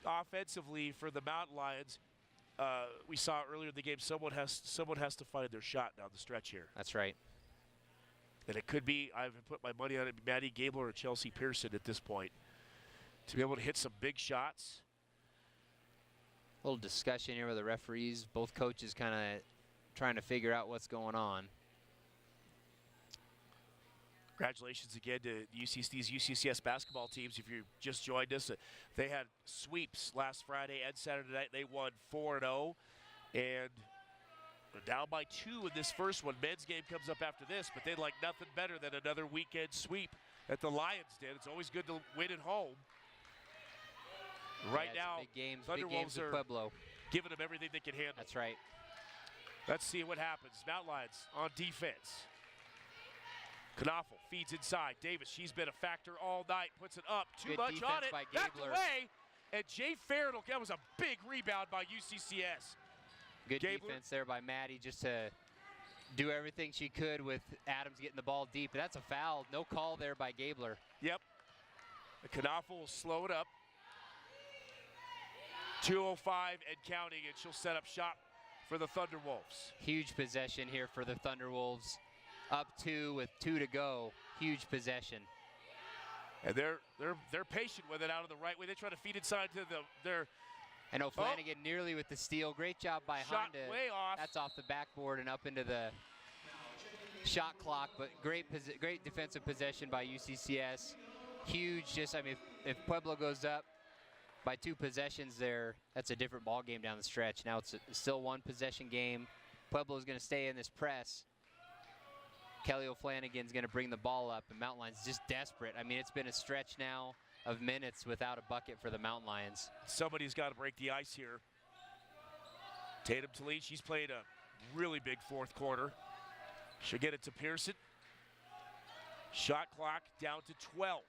offensively for the Mountain Lions, we saw earlier in the game, someone has to find their shot down the stretch here. That's right. And it could be, I've put my money on it, Maddie Gabler or Chelsea Pearson at this point, to be able to hit some big shots. A little discussion here with the referees. Both coaches kind of trying to figure out what's going on. Congratulations again to these UCCS basketball teams. If you just joined us, they had sweeps last Friday and Saturday night. They won 4-0, and they're down by 2 in this first one. Men's game comes up after this, but they'd like nothing better than another weekend sweep that the Lions did. It's always good to win at home. Right now, big games are Pueblo. Giving them everything they can handle. That's right. Let's see what happens. Mountain Lions on defense. Knaufel feeds inside. Davis, she's been a factor all night. Puts it up. Too much on it. Backed away. And Jay Farron, that was a big rebound by UCCS. Good defense there by Maddie just to do everything she could with Adams getting the ball deep. That's a foul. No call there by Gabler. Yep. Knaufel will slow it up. 2:05 and counting, and she'll set up shop for the Thunderwolves. Huge possession here for the Thunderwolves. Up 2 with 2 to go. Huge possession. And they're patient with it out of the right way. They try to feed inside to their. And O'Flanagan nearly with the steal. Great job by Shot Honda. way off. That's off the backboard and up into the shot clock. But great defensive possession by UCCS. Huge. Just, I mean, if Pueblo goes up by 2 possessions there, that's a different ball game down the stretch. Now it's still 1 possession game. Pueblo's going to stay in this press. Kelly O'Flanagan's going to bring the ball up, and Mountain Lions just desperate. I mean, it's been a stretch now of minutes without a bucket for the Mountain Lions. Somebody's got to break the ice here. Tatum Talib, she's played a really big fourth quarter. She'll get it to Pearson. Shot clock down to 12.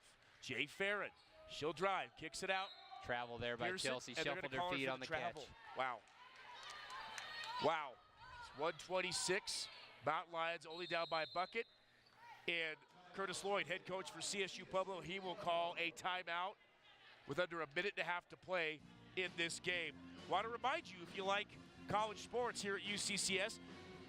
Jay Farron. She'll drive, kicks it out. Travel there by Pearson, Chelsea, and they're shuffled gonna call her her feet for on the travel. catch. Wow. Wow. It's 126. Mountain Lions only down by a bucket. And Curtis Lloyd, head coach for CSU Pueblo, he will call a timeout with under a minute and a half to play in this game. Want to remind you, if you like college sports here at UCCS,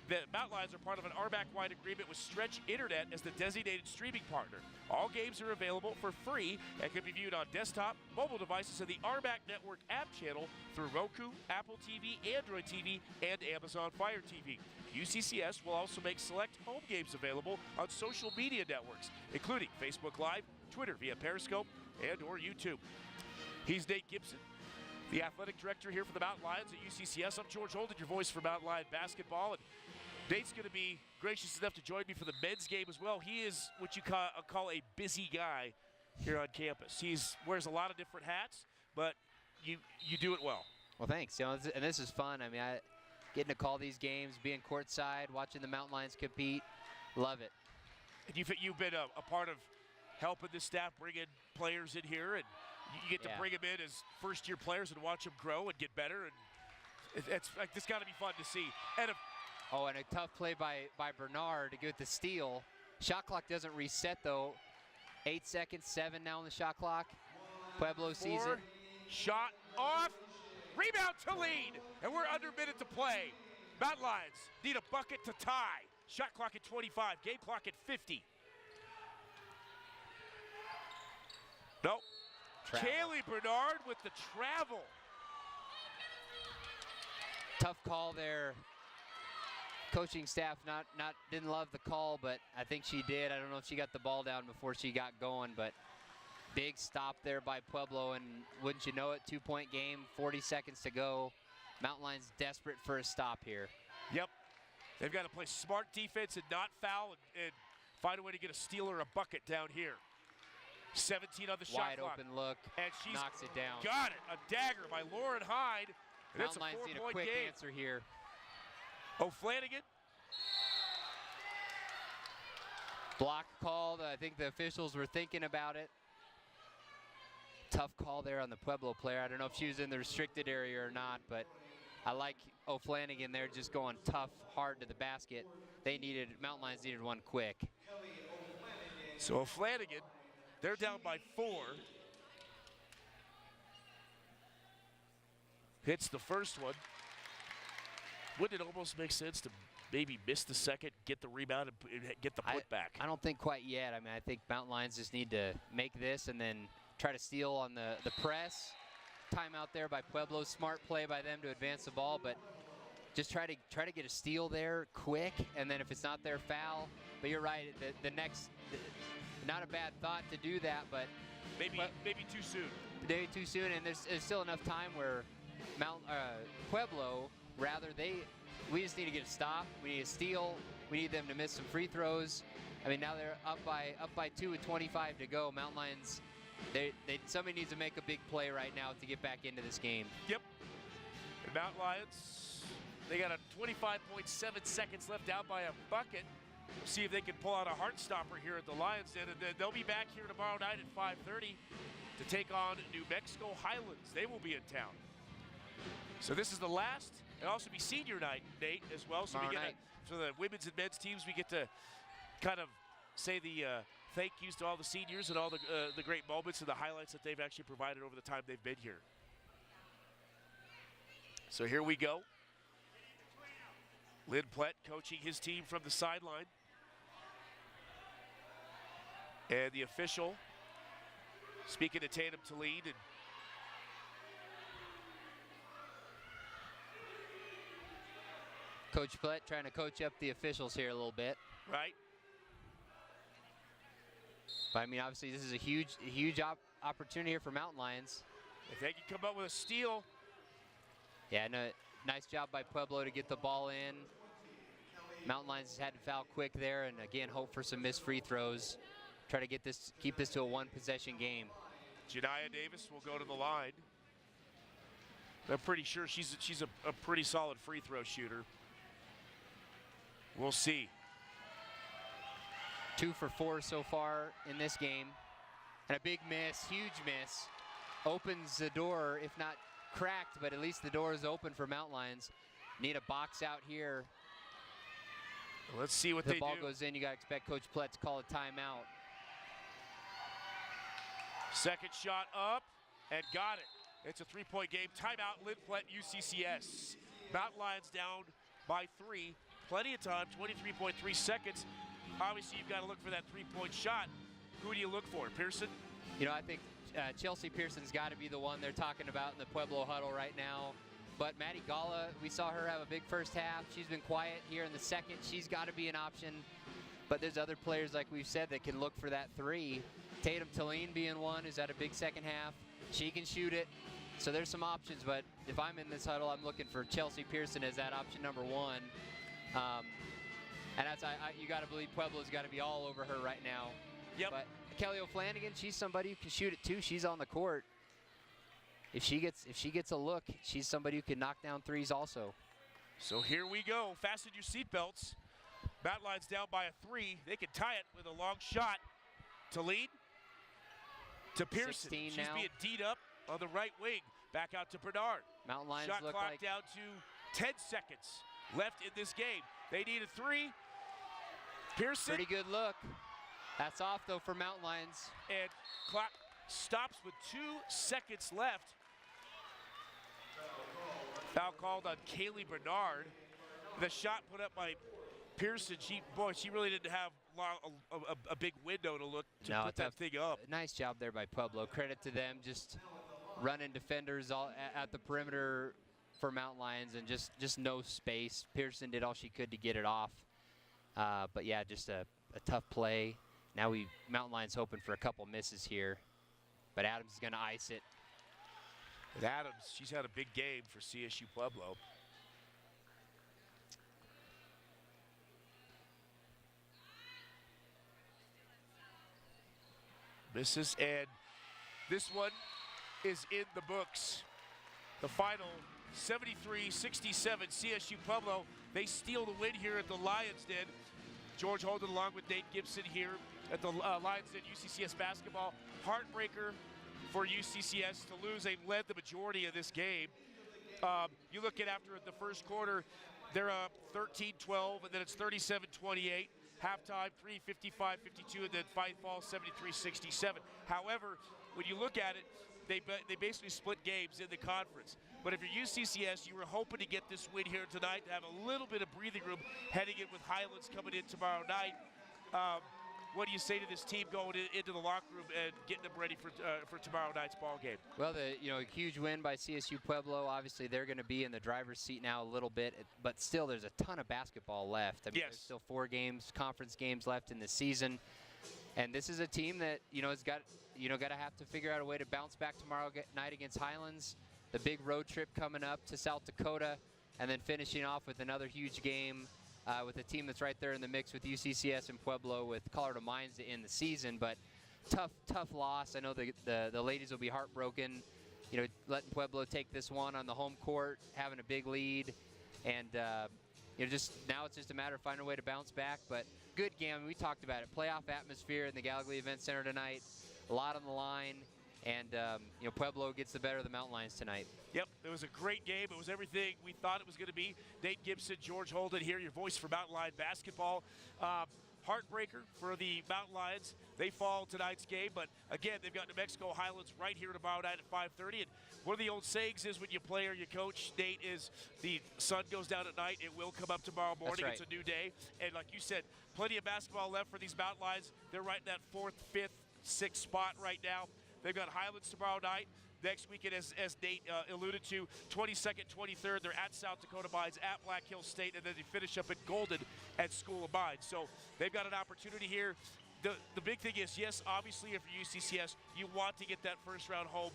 the Mountain Lions are part of an RBAC-wide agreement with Stretch Internet as the designated streaming partner. All games are available for free and can be viewed on desktop, mobile devices, and the RBAC Network app channel through Roku, Apple TV, Android TV, and Amazon Fire TV. UCCS will also make select home games available on social media networks, including Facebook Live, Twitter via Periscope, and or YouTube. He's Nate Gibson, the athletic director here for the Mountain Lions at UCCS. I'm George Holden, your voice for Mountain Lion basketball. And Nate's going to be gracious enough to join me for the men's game as well. He is what you call a busy guy here on campus. He wears a lot of different hats, but you do it well. Well, thanks. You know, and this is fun. I mean, getting to call these games, being courtside, watching the Mountain Lions compete, love it. And you've been a part of helping the staff bring in players in here, and you get to bring them in as first-year players and watch them grow and get better. And it's got to be fun to see. And and a tough play by Bernard to get the steal. Shot clock doesn't reset, though. 8 seconds, 7 now on the shot clock. Pueblo sees it. Shot off. Rebound to lead. And we're under a minute to play. Mountain Lions need a bucket to tie. Shot clock at 25. Game clock at 50. Nope. Kaylee Bernard with the travel. Tough call there. Coaching staff didn't love the call, but I think she did. I don't know if she got the ball down before she got going, but big stop there by Pueblo, and wouldn't you know it, 2-point game, 40 seconds to go. Mountain Lions desperate for a stop here. Yep. They've got to play smart defense and not foul and find a way to get a steal or a bucket down here. 17 on the shot Wide clock. open look, And she's knocks it down. Got it. A dagger by Lauren Hyde. And it's Mountain a Lions need a 4-point quick game. answer here. O'Flanagan. Block called. I think the officials were thinking about it. Tough call there on the Pueblo player. I don't know if she was in the restricted area or not, but I like O'Flanagan there just going tough, hard to the basket. Mountain Lions needed one quick. So O'Flanagan, they're down by 4. Hits the first one. Wouldn't it almost make sense to maybe miss the second, get the rebound, and get the putback? I don't think quite yet. I mean, I think Mountain Lions just need to make this and then try to steal on the press. Timeout there by Pueblo. Smart play by them to advance the ball, but just try to get a steal there quick, and then if it's not their foul. But you're right. The next, not a bad thought to do that, but maybe too soon. Maybe too soon, and there's still enough time where Pueblo, we just need to get a stop. We need a steal. We need them to miss some free throws. I mean, now they're up by 2 with 25 to go. Mountain Lions, somebody needs to make a big play right now to get back into this game. Yep. And Mountain Lions, they got a 25.7 seconds left down by a bucket. We'll see if they can pull out a heart stopper here at the Lions Den, and then they'll be back here tomorrow night at 5:30 to take on New Mexico Highlands. They will be in town. So this is the last. It'll also be senior night, Nate, as well. So for the women's and men's teams, we get to kind of say the thank yous to all the seniors and all the great moments and the highlights that they've actually provided over the time they've been here. So here we go. Lynn Plett coaching his team from the sideline. And the official speaking to Tatum Talib, and Coach Plett trying to coach up the officials here a little bit. Right. But I mean, obviously this is a huge opportunity here for Mountain Lions. If they can come up with a steal. Yeah, no, nice job by Pueblo to get the ball in. Mountain Lions has had to foul quick there, and again, hope for some missed free throws. Try to keep this to a one-possession game. Janiah Davis will go to the line. I'm pretty sure she's a pretty solid free throw shooter. We'll see. 2 for 4 so far in this game. And a big miss, huge miss. Opens the door, if not cracked, but at least the door is open for Mountain Lions. Need a box out here. Let's see what they do. The ball goes in, you got to expect Coach Plett to call a timeout. Second shot up and got it. It's a 3-point game. Timeout, Lynn Plett, UCCS. Mountain Lions down by 3. Plenty of time, 23.3 seconds. Obviously, you've got to look for that 3-point shot. Who do you look for, Pearson? You know, I think Chelsea Pearson's got to be the one they're talking about in the Pueblo huddle right now. But Maddie Gala, we saw her have a big first half. She's been quiet here in the second. She's got to be an option. But there's other players, like we've said, that can look for that 3. Tatum Talene being one, who's had a big second half. She can shoot it. So there's some options. But if I'm in this huddle, I'm looking for Chelsea Pearson as that option number 1. And that's you got to believe Pueblo's got to be all over her right now. Yep. But Kelly O'Flanagan, she's somebody who can shoot it too. She's on the court. If she gets a look, she's somebody who can knock down 3s also. So here we go. Fasten your seatbelts. Mountain Lions down by a 3. They can tie it with a long shot. To lead. To Pearson. She's now. being D'd up on the right wing. Back out to Bernard. Mountain Lions Shot look clock like down to 10 seconds left in this game. They need a 3. Pearson. Pretty good look. That's off though for Mountain Lions. And clock stops with 2 seconds left. Foul called on Kaylee Bernard. The shot put up by Pearson. She really didn't have a big window to look to put that thing up. Nice job there by Pueblo. Credit to them, just running defenders all at the perimeter for Mountain Lions and just no space. Pearson did all she could to get it off. But yeah, just a tough play. Now Mountain Lions hoping for a couple misses here, but Adams is going to ice it. And Adams, she's had a big game for CSU Pueblo. Misses, and this one is in the books. The final 73-67 CSU Pueblo. They steal the win here at the Lions Den. George Holden along with Nate Gibson here at the Lions Den UCCS basketball. Heartbreaker for UCCS to lose. They've led the majority of this game. You look at after the first quarter, they're up 13-12, and then it's 37-28. Halftime, 3:55-52, and then fight fall 73-67. However, when you look at it, they basically split games in the conference. But if you're UCCS, you were hoping to get this win here tonight to have a little bit of breathing room heading in with Highlands coming in tomorrow night. What do you say to this team going into the locker room and getting them ready for tomorrow night's ball game? Well, a huge win by CSU Pueblo. Obviously, they're going to be in the driver's seat now a little bit, but still, there's a ton of basketball left. I mean, there's still 4 conference games left in the season, and this is a team that has got to have to figure out a way to bounce back tomorrow night against Highlands. The big road trip coming up to South Dakota, and then finishing off with another huge game. With a team that's right there in the mix with UCCS and Pueblo with Colorado Mines to end the season. But tough loss. I know the ladies will be heartbroken, letting Pueblo take this one on the home court, having a big lead. And, just now it's just a matter of finding a way to bounce back. But good game. I mean, we talked about it. Playoff atmosphere in the Gallogly Event Center tonight. A lot on the line. And, Pueblo gets the better of the Mountain Lions tonight. Yep, it was a great game. It was everything we thought it was going to be. Nate Gibson, George Holden here, your voice for Mountain Lion basketball. Heartbreaker for the Mountain Lions. They fall tonight's game, but again, they've got New Mexico Highlands right here tomorrow night at 5:30. And one of the old sayings is when you play or you coach, Nate, is the sun goes down at night, it will come up tomorrow morning. That's right. It's a new day. And like you said, plenty of basketball left for these Mountain Lions. They're right in that 4th, 5th, 6th spot right now. They've got Highlands tomorrow night. Next weekend, as Nate alluded to, 22nd, 23rd, they're at South Dakota Mines, at Black Hills State, and then they finish up at Golden at School of Mines. So they've got an opportunity here. The big thing is, yes, obviously, if you're UCCS, you want to get that first-round home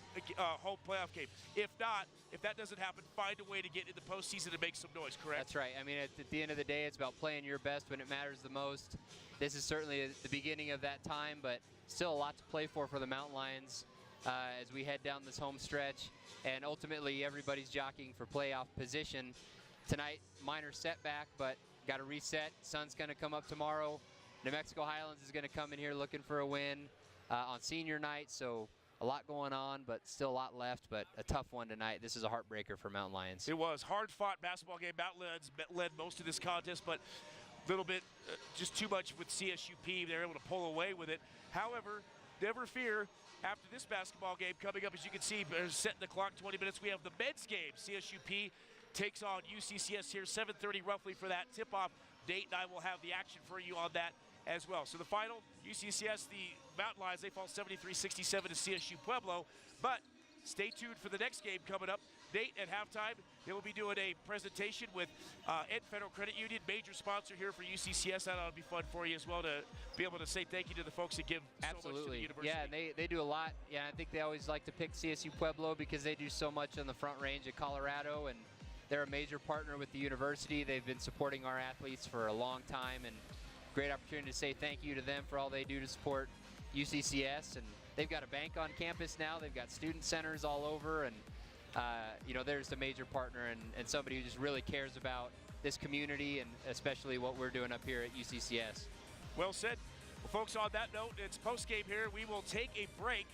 playoff game. If not, if that doesn't happen, find a way to get in the postseason and make some noise, correct? That's right. I mean, at the end of the day, it's about playing your best when it matters the most. This is certainly the beginning of that time, but still a lot to play for the Mountain Lions as we head down this home stretch. And ultimately, everybody's jockeying for playoff position. Tonight, minor setback, but got to reset. Sun's going to come up tomorrow. New Mexico Highlands is going to come in here looking for a win. on senior night, so a lot going on, but still a lot left, but a tough one tonight. This is a heartbreaker for Mountain Lions. It was hard-fought basketball game. Mountain Lions led most of this contest, but a little bit just too much with CSUP. They're able to pull away with it. However, never fear. After this basketball game coming up, as you can see, setting the clock 20 minutes, we have the men's game. CSUP takes on UCCS here, 7:30 roughly for that tip-off. Nate and I will have the action for you on that as well. So the final, UCCS, the Mountain Lions, they fall 73-67 to CSU Pueblo. But stay tuned for the next game coming up. Nate, at halftime, they will be doing a presentation with Ed Federal Credit Union, major sponsor here for UCCS. That ought to be fun for you as well to be able to say thank you to the folks that give so much to the university. Yeah, they do a lot. Yeah, I think they always like to pick CSU Pueblo because they do so much on the front range of Colorado, and they're a major partner with the university. They've been supporting our athletes for a long time, and great opportunity to say thank you to them for all they do to support UCCS. And they've got a bank on campus now. They've got student centers all over, and you know, there's a major partner and somebody who just really cares about this community and especially what we're doing up here at UCCS. Well said. Well, folks, on that note, it's post-game here. We will take a break.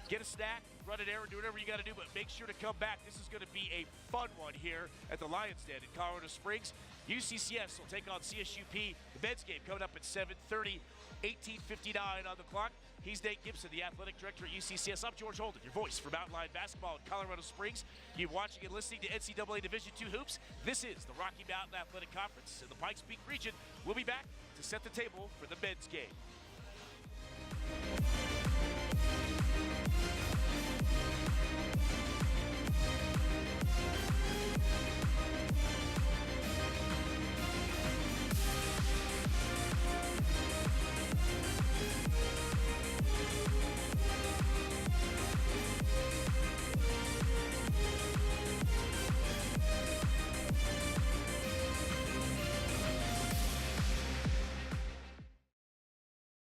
Get a snack, run an errand, do whatever you got to do, but make sure to come back. This is going to be a fun one here at the Lions Den in Colorado Springs. UCCS will take on CSUP. The men's game coming up at 7:30, 18:59 on the clock. He's Nate Gibson, the athletic director at UCCS. I'm George Holden, your voice for Mountain Lion basketball in Colorado Springs. You're watching and listening to NCAA Division II Hoops. This is the Rocky Mountain Athletic Conference in the Pikes Peak region. We'll be back to set the table for the men's game.